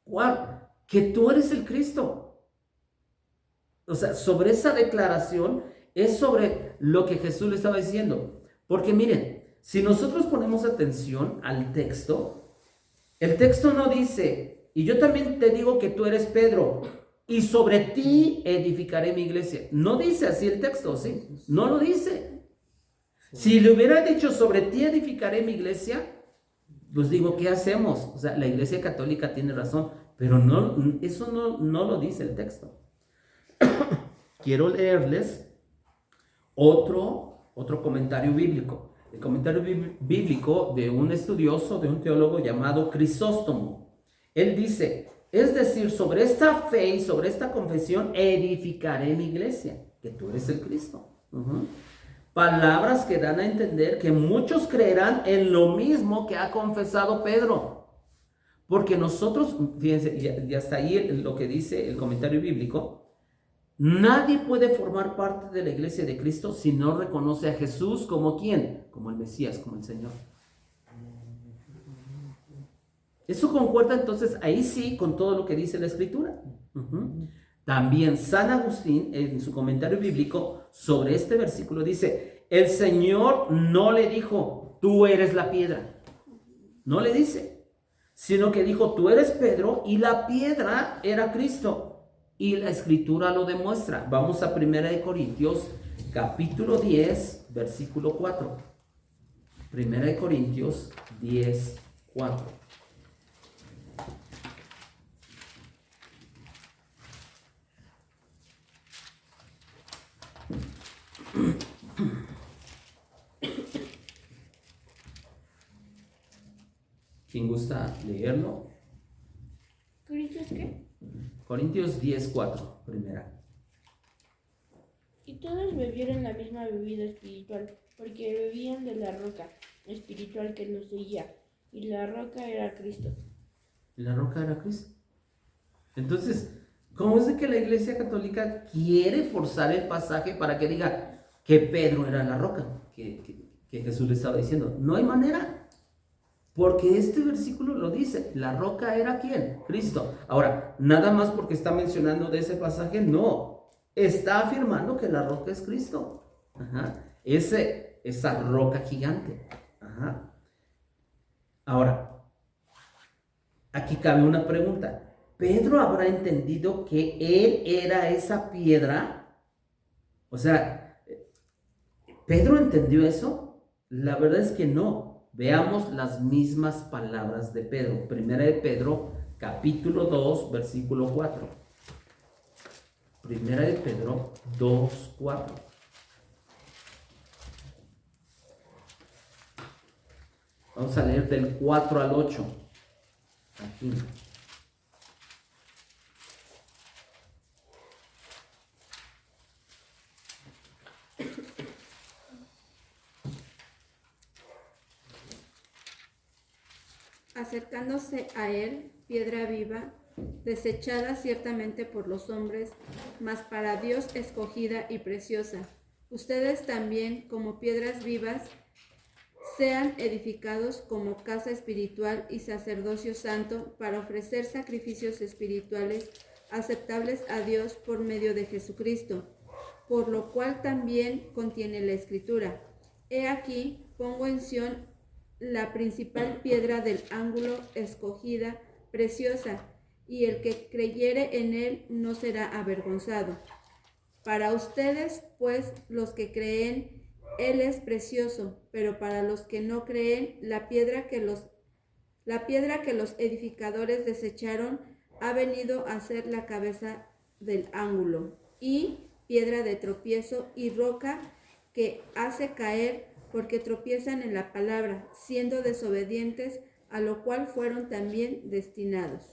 ¿Cuál? Que tú eres el Cristo. O sea, sobre esa declaración es sobre lo que Jesús le estaba diciendo. Porque miren, si nosotros ponemos atención al texto, el texto no dice, y yo también te digo que tú eres Pedro, y sobre ti edificaré mi iglesia. No dice así el texto, ¿sí? No lo dice. Si le hubiera dicho sobre ti edificaré mi iglesia, pues digo, ¿qué hacemos? O sea, la Iglesia Católica tiene razón, pero no, eso no lo dice el texto. Quiero leerles otro comentario bíblico. El comentario bíblico de un estudioso, de un teólogo llamado Crisóstomo. Él dice, es decir, sobre esta fe y sobre esta confesión edificaré mi iglesia, que tú eres el Cristo. Palabras que dan a entender que muchos creerán en lo mismo que ha confesado Pedro. Porque nosotros, fíjense, y hasta ahí lo que dice el comentario bíblico, nadie puede formar parte de la iglesia de Cristo si no reconoce a Jesús como ¿quién? Como el Mesías, como el Señor. Eso concuerda entonces ahí sí con todo lo que dice la Escritura. También San Agustín en su comentario bíblico sobre este versículo dice, el Señor no le dijo, tú eres la piedra. No le dice, sino que dijo, tú eres Pedro y la piedra era Cristo. Y la Escritura lo demuestra. Vamos a 1 Corintios capítulo 10, versículo 4. 1 Corintios 10, 4. ¿Quién gusta leerlo? ¿Corintios qué? Corintios 10, 4, primera. Y todos bebieron la misma bebida espiritual, porque bebían de la roca espiritual que los seguía, y la roca era Cristo. La roca era Cristo. Entonces, ¿cómo es de que la Iglesia Católica quiere forzar el pasaje para que diga que Pedro era la roca que Jesús le estaba diciendo? No hay manera. Porque este versículo lo dice, la roca era ¿quién? Cristo. Ahora, nada más porque está mencionando de ese pasaje, no. Está afirmando que la roca es Cristo. Esa roca gigante. Ahora, aquí cabe una pregunta. ¿Pedro habrá entendido que él era esa piedra? O sea, ¿Pedro entendió eso? La verdad es que no. Veamos las mismas palabras de Pedro. Primera de Pedro, capítulo 2, versículo 4. Primera de Pedro 2, 4. Vamos a leer del 4 al 8. Aquí. Acercándose a él, piedra viva, desechada ciertamente por los hombres, mas para Dios escogida y preciosa. Ustedes también, como piedras vivas, sean edificados como casa espiritual y sacerdocio santo para ofrecer sacrificios espirituales aceptables a Dios por medio de Jesucristo, por lo cual también contiene la Escritura. He aquí, pongo en Sión la principal piedra del ángulo, escogida, preciosa, y el que creyere en él no será avergonzado. Para ustedes, pues, los que creen, él es precioso, pero para los que no creen, la piedra que los edificadores desecharon ha venido a ser la cabeza del ángulo, y piedra de tropiezo y roca que hace caer, porque tropiezan en la palabra, siendo desobedientes, a lo cual fueron también destinados.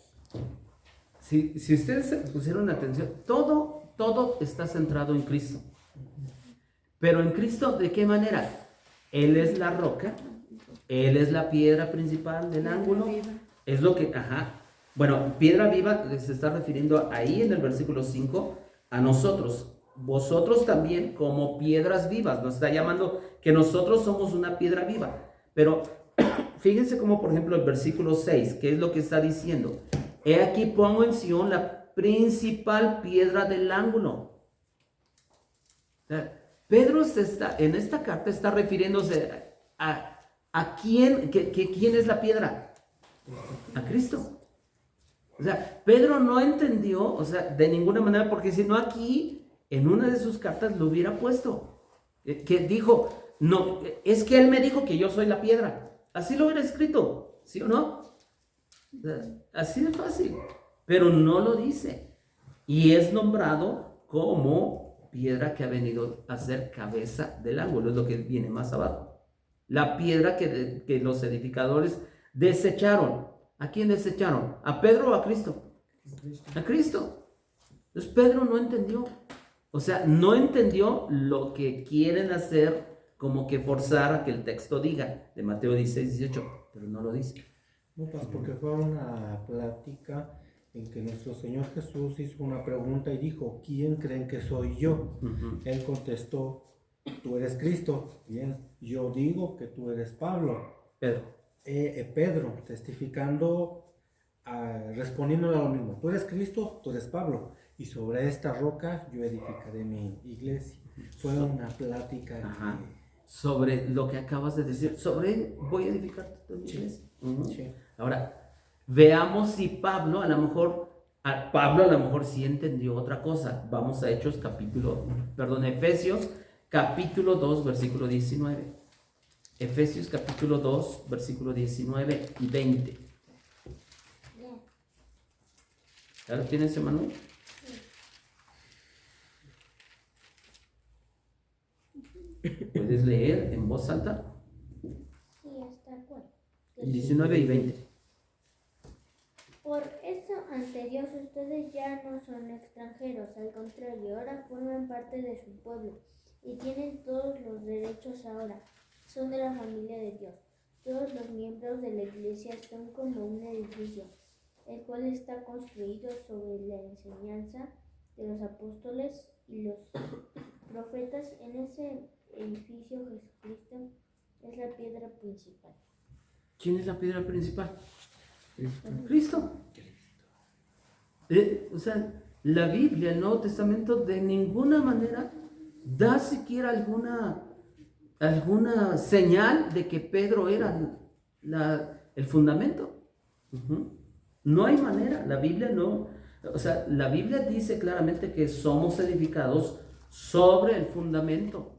Si ustedes pusieron atención, todo está centrado en Cristo. Pero en Cristo, ¿de qué manera? Él es la roca, Él es la piedra principal del ángulo. Es lo que, bueno, piedra viva se está refiriendo ahí en el versículo 5 a nosotros. Vosotros también como piedras vivas, nos está llamando que nosotros somos una piedra viva. Pero fíjense como por ejemplo el versículo 6, ¿qué es lo que está diciendo? He aquí pongo en Sión la principal piedra del ángulo. Pedro en esta carta está refiriéndose a quién, quién es la piedra, a Cristo. O sea, Pedro no entendió, o sea, de ninguna manera, porque si no aquí, en una de sus cartas lo hubiera puesto, que dijo, no, es que él me dijo que yo soy la piedra. Así lo hubiera escrito, ¿sí o no? O sea, así de fácil, pero no lo dice. Y es nombrado como piedra que ha venido a ser cabeza del ángulo, es lo que viene más abajo. La piedra que los edificadores desecharon. ¿A quién desecharon? ¿A Pedro o a Cristo? A Cristo. Entonces Pedro no entendió. O sea, no entendió lo que quieren hacer, como que forzar a que el texto diga, de Mateo 16, 18, pero no lo dice. No, pues porque fue una plática en que nuestro Señor Jesús hizo una pregunta y dijo, ¿quién creen que soy yo? Él contestó, tú eres Cristo. Bien, yo digo que tú eres Pablo. Pedro, testificando, respondiéndole a lo mismo. Tú eres Cristo, tú eres Pablo. Y sobre esta roca yo edificaré mi iglesia. Fue una plática sobre lo que acabas de decir. Sobre él voy a edificar tu iglesia. Sí. Ahora, veamos si Pablo a lo mejor sí entendió otra cosa. Vamos a Efesios capítulo 2, versículo 19. Efesios capítulo 2, versículo 19 y 20. ¿Ya lo tienes, Emanuel? ¿Puedes leer en voz alta? Sí, hasta cuál. 19 y 20. Por eso, ante Dios, ustedes ya no son extranjeros, al contrario, ahora forman parte de su pueblo y tienen todos los derechos ahora. Son de la familia de Dios. Todos los miembros de la iglesia son como un edificio, el cual está construido sobre la enseñanza de los apóstoles y los profetas. En ese edificio Jesucristo es la piedra principal. ¿Quién es la piedra principal? Cristo. O sea, la Biblia, el Nuevo Testamento, de ninguna manera da siquiera alguna señal de que Pedro era el fundamento. No hay manera. La Biblia no. O sea, la Biblia dice claramente que somos edificados sobre el fundamento,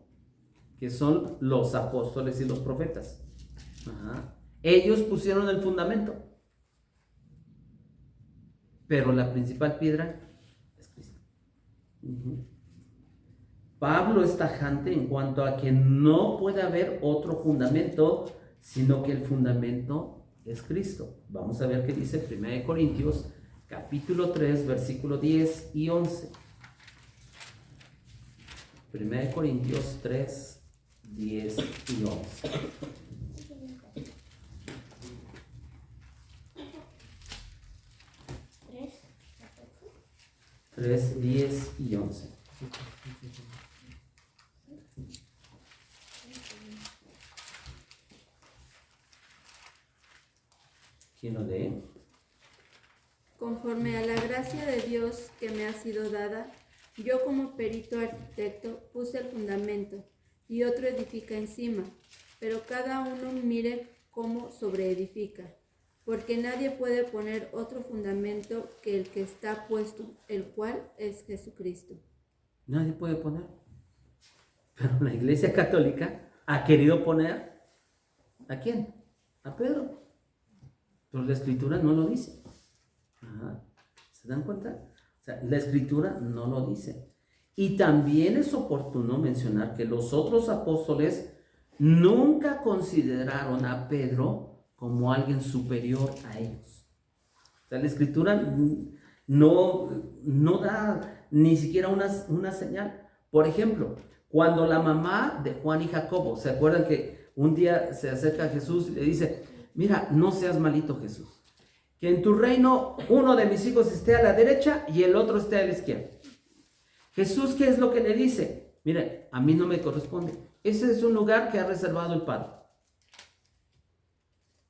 que son los apóstoles y los profetas. Ajá. Ellos pusieron el fundamento, pero la principal piedra es Cristo. Ujú. Pablo es tajante en cuanto a que no puede haber otro fundamento, sino que el fundamento es Cristo. Vamos a ver qué dice 1 Corintios capítulo 3, versículo 10 y 11. 1 Corintios 3, 10 y 11. 3, 10 y 11. ¿Quién lo lee? Conforme a la gracia de Dios que me ha sido dada, yo como perito arquitecto puse el fundamento y otro edifica encima, pero cada uno mire cómo sobreedifica, porque nadie puede poner otro fundamento que el que está puesto, el cual es Jesucristo. Nadie puede poner. Pero la Iglesia Católica ha querido poner, ¿a quién? A Pedro. Pero la Escritura no lo dice. Ajá. ¿Se dan cuenta? O sea, la Escritura no lo dice. Y también es oportuno mencionar que los otros apóstoles nunca consideraron a Pedro como alguien superior a ellos. O sea, la Escritura no da ni siquiera una señal. Por ejemplo, cuando la mamá de Juan y Jacobo, ¿se acuerdan que un día se acerca a Jesús y le dice: mira, no seas malito, Jesús, que en tu reino uno de mis hijos esté a la derecha y el otro esté a la izquierda? Jesús, ¿qué es lo que le dice? Mire, a mí no me corresponde. Ese es un lugar que ha reservado el Padre.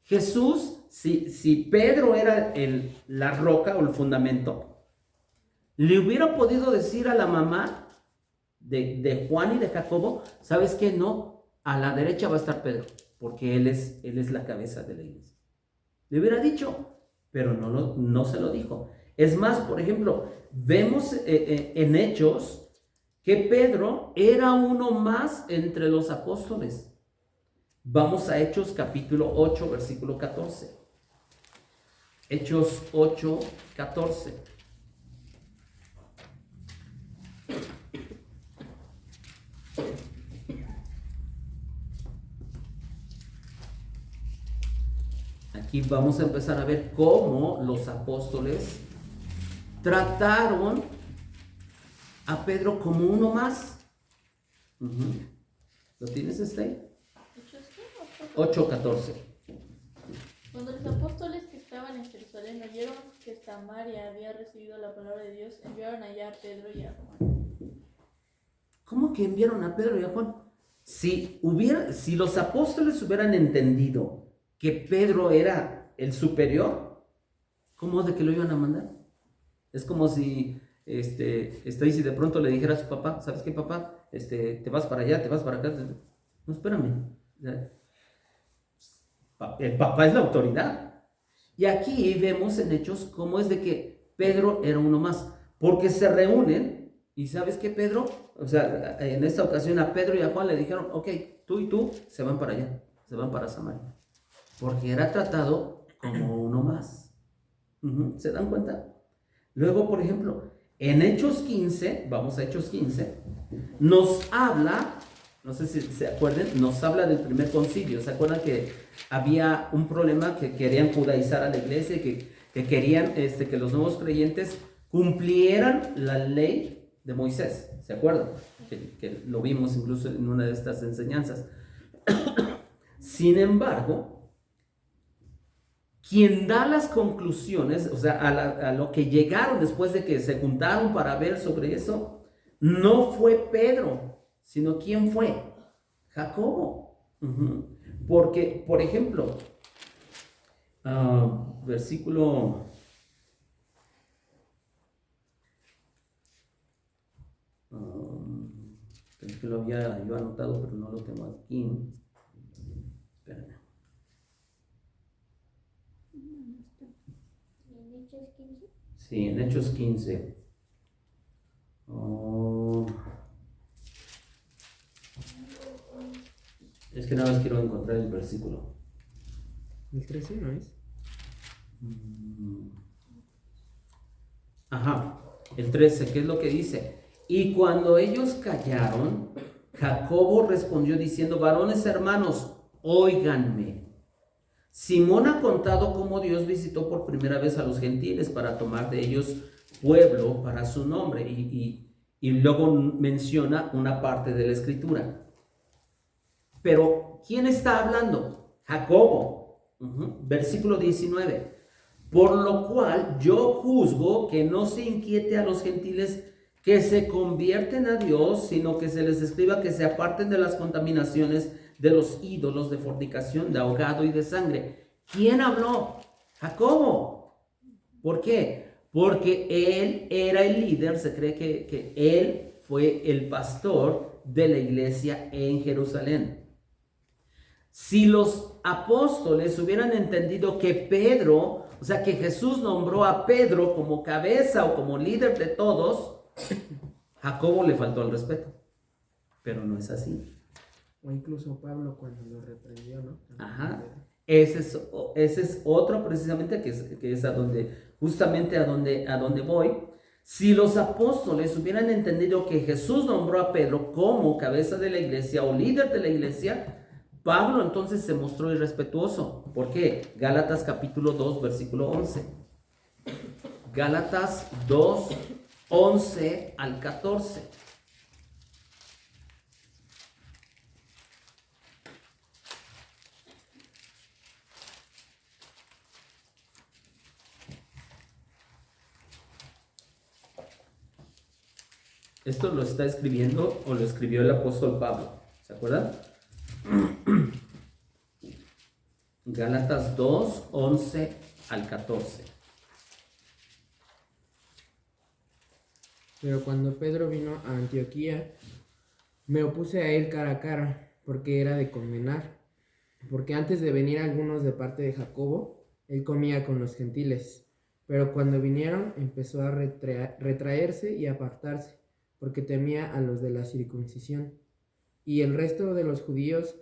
Jesús, si Pedro era la roca o el fundamento, le hubiera podido decir a la mamá de Juan y de Jacobo: ¿sabes qué? No, a la derecha va a estar Pedro, porque él es la cabeza de la iglesia. Le hubiera dicho, pero no se lo dijo. Es más, por ejemplo, vemos en Hechos que Pedro era uno más entre los apóstoles. Vamos a Hechos capítulo 8, versículo 14. Hechos 8, 14. Aquí vamos a empezar a ver cómo los apóstoles trataron a Pedro como uno más. ¿Lo tienes, Stey? 8:14. Cuando los apóstoles que estaban en Jerusalén oyeron que Samaria había recibido la palabra de Dios, enviaron allá a Pedro y a Juan. ¿Cómo que enviaron a Pedro y a Juan? Si los apóstoles hubieran entendido que Pedro era el superior, ¿cómo de que lo iban a mandar? Es como si Stacy de pronto le dijera a su papá: ¿sabes qué, papá? Te vas para allá, te vas para acá. No, espérame. El papá es la autoridad. Y aquí vemos en Hechos cómo es de que Pedro era uno más, porque se reúnen y ¿sabes qué, Pedro? O sea, en esta ocasión a Pedro y a Juan le dijeron: ok, tú y tú se van para allá, se van para Samaria, porque era tratado como uno más. ¿Se dan cuenta? Luego, por ejemplo, en Hechos 15, vamos a Hechos 15, nos habla, no sé si se acuerdan, nos habla del primer concilio. ¿Se acuerdan que había un problema, que querían judaizar a la iglesia, que querían que los nuevos creyentes cumplieran la ley de Moisés? ¿Se acuerdan? Que lo vimos incluso en una de estas enseñanzas. Sin embargo, quien da las conclusiones, o sea, a lo que llegaron después de que se juntaron para ver sobre eso, no fue Pedro, sino ¿quién fue? Jacobo. Porque, por ejemplo, versículo... Creo que lo había yo anotado, pero no lo tengo aquí. Espérame. ¿En Hechos 15? Sí, en Hechos 15. Es que nada más quiero encontrar el versículo. El 13 no es. Ajá, el 13, ¿qué es lo que dice? Y cuando ellos callaron, Jacobo respondió diciendo: varones hermanos, óiganme. Simón ha contado cómo Dios visitó por primera vez a los gentiles para tomar de ellos pueblo para su nombre. Y luego menciona una parte de la escritura. Pero, ¿quién está hablando? Jacobo. Versículo 19. Por lo cual yo juzgo que no se inquiete a los gentiles que se convierten a Dios, sino que se les escriba que se aparten de las contaminaciones de los ídolos, de fornicación, de ahogado y de sangre. ¿Quién habló? Jacobo. ¿Por qué? Porque él era el líder, se cree que él fue el pastor de la iglesia en Jerusalén. Si los apóstoles hubieran entendido que Pedro, o sea, que Jesús nombró a Pedro como cabeza o como líder de todos, Jacobo le faltó el respeto. Pero no es así. O incluso Pablo cuando lo reprendió, ¿no? Ajá. Ese es otro precisamente que es a donde, justamente a donde voy. Si los apóstoles hubieran entendido que Jesús nombró a Pedro como cabeza de la iglesia o líder de la iglesia, Pablo entonces se mostró irrespetuoso. ¿Por qué? Gálatas capítulo 2, versículo 11. Gálatas 2, 11 al 14. Esto lo está escribiendo o lo escribió el apóstol Pablo. ¿Se acuerdan? Gálatas 2, 11 al 14. Pero cuando Pedro vino a Antioquía, me opuse a él cara a cara, porque era de condenar. Porque antes de venir algunos de parte de Jacobo, él comía con los gentiles. Pero cuando vinieron, empezó a retraerse y apartarse, porque temía a los de la circuncisión. Y el resto de los judíos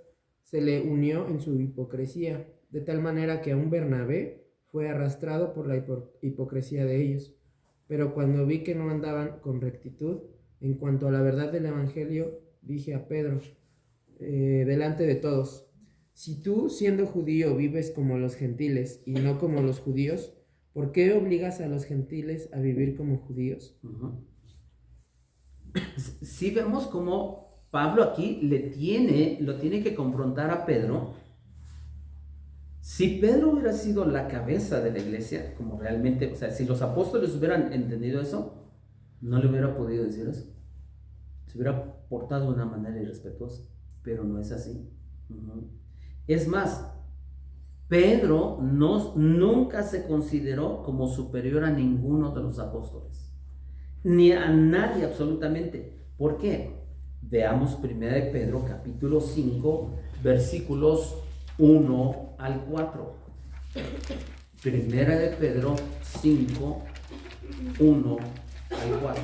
se le unió en su hipocresía, de tal manera que aun Bernabé fue arrastrado por la hipocresía de ellos. Pero cuando vi que no andaban con rectitud en cuanto a la verdad del evangelio, dije a Pedro, delante de todos: si tú, siendo judío, vives como los gentiles y no como los judíos, ¿por qué obligas a los gentiles a vivir como judíos? Sí vemos cómo Pablo aquí lo tiene que confrontar a Pedro. Si Pedro hubiera sido la cabeza de la iglesia, como realmente, o sea, si los apóstoles hubieran entendido eso, no le hubiera podido decir eso. Se hubiera portado de una manera irrespetuosa, pero no es así. Es más, Pedro nunca se consideró como superior a ninguno de los apóstoles, ni a nadie absolutamente. ¿Por qué? Veamos 1 de Pedro capítulo 5 versículos 1 al 4. 1 de Pedro 5, 1 al 4.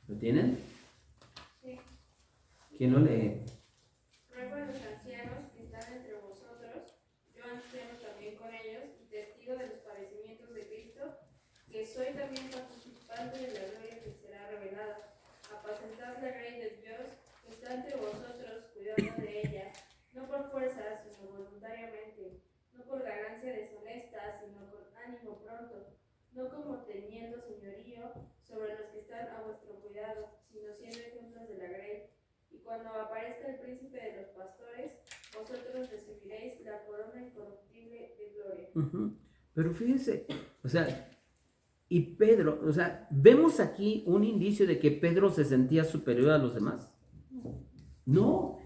¿Lo tienen? Sí. ¿Quién lo lee? Ruego a los ancianos que están entre vosotros, yo anciano también con ellos, y testigo de los padecimientos de Cristo, que soy también participante de la gloria que será revelada. Apacentad la grey de Dios, que está entre vosotros, cuidando de ella, no por fuerza, sino voluntariamente, no por ganancia deshonesta, sino con ánimo pronto, no como teniendo señorío sobre los que están a vuestro cuidado, sino siendo ejemplos de la grey. Y cuando aparezca el príncipe de los pastores, vosotros recibiréis la corona incorruptible de gloria. Pero fíjense, o sea, y Pedro, o sea, vemos aquí un indicio de que Pedro se sentía superior a los demás. No,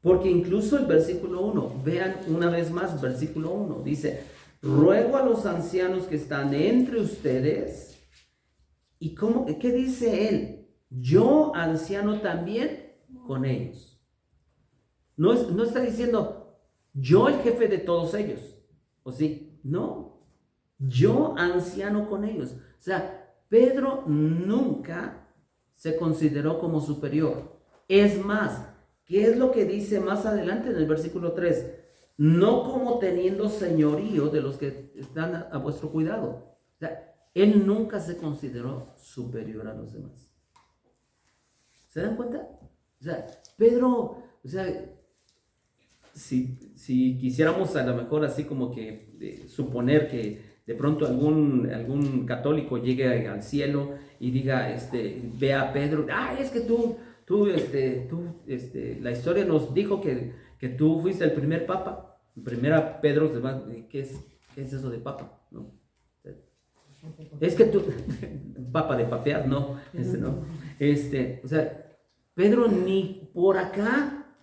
porque incluso el versículo 1, vean una vez más versículo 1, dice: ruego a los ancianos que están entre ustedes. ¿Y qué dice él? Yo, anciano, también con ellos. No está diciendo, yo el jefe de todos ellos, ¿o sí? No, yo anciano con ellos. O sea, Pedro nunca se consideró como superior. Es más, ¿qué es lo que dice más adelante en el versículo 3? No como teniendo señorío de los que están a vuestro cuidado. O sea, él nunca se consideró superior a los demás. ¿Se dan cuenta? O sea, Pedro, o sea, si quisiéramos a lo mejor así como que suponer que de pronto algún católico llegue al cielo y diga, vea a Pedro, es que la historia nos dijo que tú fuiste el primer papa. Primera Pedro, ¿qué es eso de papa? ¿No? Es que tú, papa de papear, no, no. O sea, Pedro ni por acá.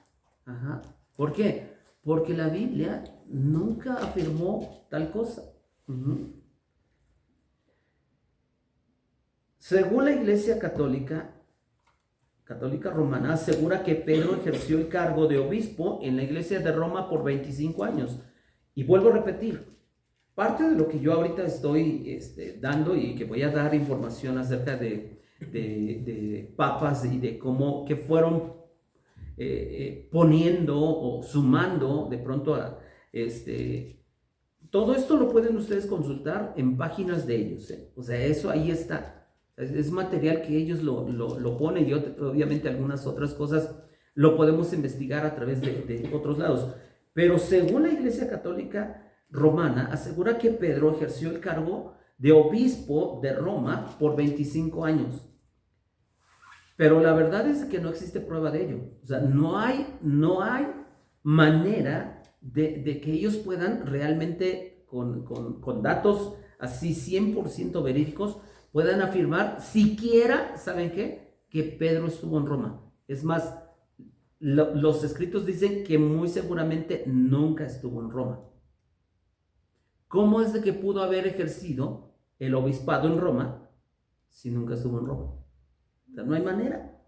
Ajá. ¿Por qué? Porque la Biblia nunca afirmó tal cosa. Según la Iglesia Católica Romana, asegura que Pedro ejerció el cargo de obispo en la Iglesia de Roma por 25 años. Y vuelvo a repetir, parte de lo que yo ahorita estoy dando y que voy a dar información acerca de papas y de cómo que fueron poniendo o sumando de pronto a todo esto lo pueden ustedes consultar en páginas de ellos, o sea, eso ahí está, es material que ellos lo ponen y obviamente algunas otras cosas lo podemos investigar a través de otros lados, pero según la Iglesia Católica Romana asegura que Pedro ejerció el cargo de obispo de Roma por 25 años. Pero la verdad es que no existe prueba de ello. O sea, no hay manera de que ellos puedan realmente, con datos así 100% verídicos, puedan afirmar siquiera, ¿saben qué? Que Pedro estuvo en Roma. Es más, los escritos dicen que muy seguramente nunca estuvo en Roma. ¿Cómo es de que pudo haber ejercido el obispado en Roma si nunca estuvo en Roma? O sea, no hay manera.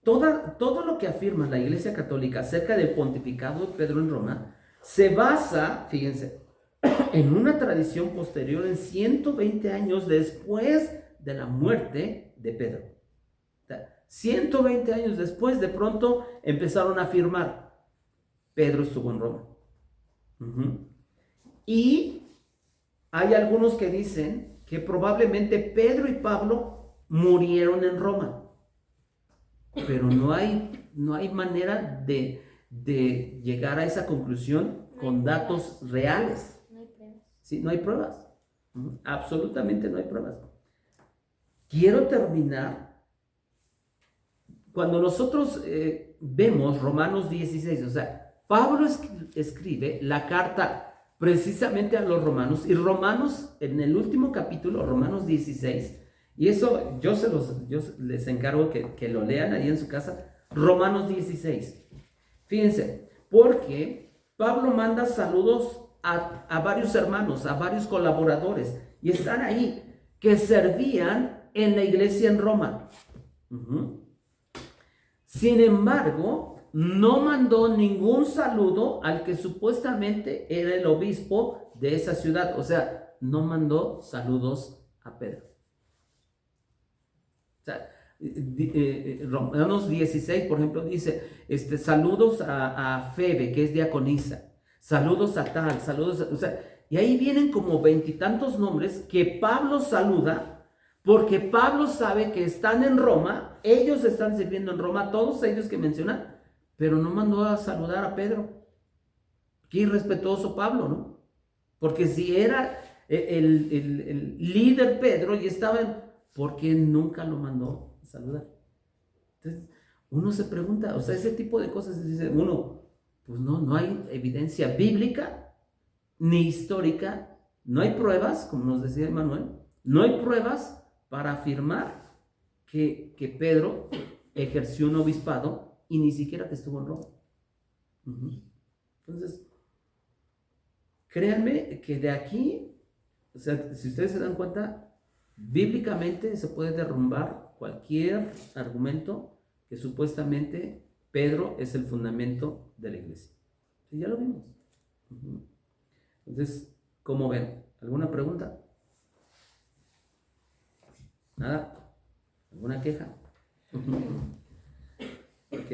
Todo lo que afirma la Iglesia Católica acerca del pontificado de Pedro en Roma se basa, fíjense, en una tradición posterior en 120 años después de la muerte de Pedro. O sea, 120 años después, de pronto empezaron a afirmar, Pedro estuvo en Roma. Y hay algunos que dicen que probablemente Pedro y Pablo murieron en Roma, pero no hay manera de llegar a esa conclusión con datos reales. No hay pruebas. Sí, no hay pruebas. Absolutamente no hay pruebas. Quiero terminar. Cuando nosotros vemos Romanos 16, o sea, Pablo escribe la carta precisamente a los romanos, y Romanos, en el último capítulo, Romanos 16, y eso yo les encargo que lo lean ahí en su casa, Romanos 16. Fíjense, porque Pablo manda saludos a varios hermanos, a varios colaboradores, y están ahí, que servían en la iglesia en Roma. Sin embargo, no mandó ningún saludo al que supuestamente era el obispo de esa ciudad. O sea, no mandó saludos a Pedro. O sea, Romanos 16, por ejemplo, dice, saludos a Febe, que es diaconisa. Saludos a tal, o sea, y ahí vienen como 20 y tantos nombres que Pablo saluda, porque Pablo sabe que están en Roma, ellos están sirviendo en Roma, todos ellos que mencionan, pero no mandó a saludar a Pedro. Qué irrespetuoso Pablo, ¿no? Porque si era el líder Pedro y estaba ¿por qué nunca lo mandó a saludar? Entonces, uno se pregunta, o sea, ese tipo de cosas, dice uno, pues no hay evidencia bíblica ni histórica, no hay pruebas, como nos decía Manuel, no hay pruebas para afirmar que Pedro ejerció un obispado y ni siquiera que estuvo en Roma. Entonces, créanme que de aquí, o sea, si ustedes se dan cuenta, bíblicamente se puede derrumbar cualquier argumento que supuestamente Pedro es el fundamento de la iglesia. Sí, ya lo vimos. Entonces, ¿cómo ven? ¿Alguna pregunta? ¿Nada? ¿Alguna queja? Ok.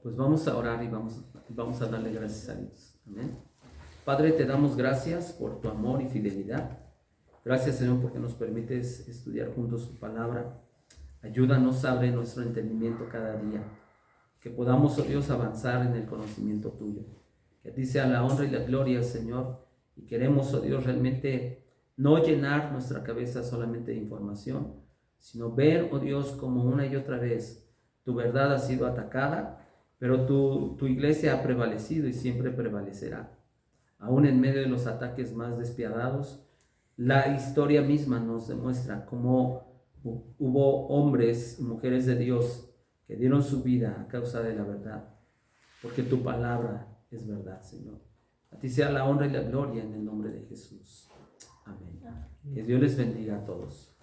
Pues vamos a orar y vamos a darle gracias a Dios. Amén. Padre, te damos gracias por tu amor y fidelidad. Gracias, Señor, porque nos permites estudiar juntos tu palabra. Ayúdanos, abre nuestro entendimiento cada día. Que podamos, oh Dios, avanzar en el conocimiento tuyo. Que a ti sea la honra y la gloria, Señor. Y queremos, oh Dios, realmente no llenar nuestra cabeza solamente de información, sino ver, oh Dios, como una y otra vez tu verdad ha sido atacada, pero tu iglesia ha prevalecido y siempre prevalecerá. Aún en medio de los ataques más despiadados, la historia misma nos demuestra cómo hubo hombres y mujeres de Dios que dieron su vida a causa de la verdad, porque tu palabra es verdad, Señor. A ti sea la honra y la gloria en el nombre de Jesús. Amén. Que Dios les bendiga a todos.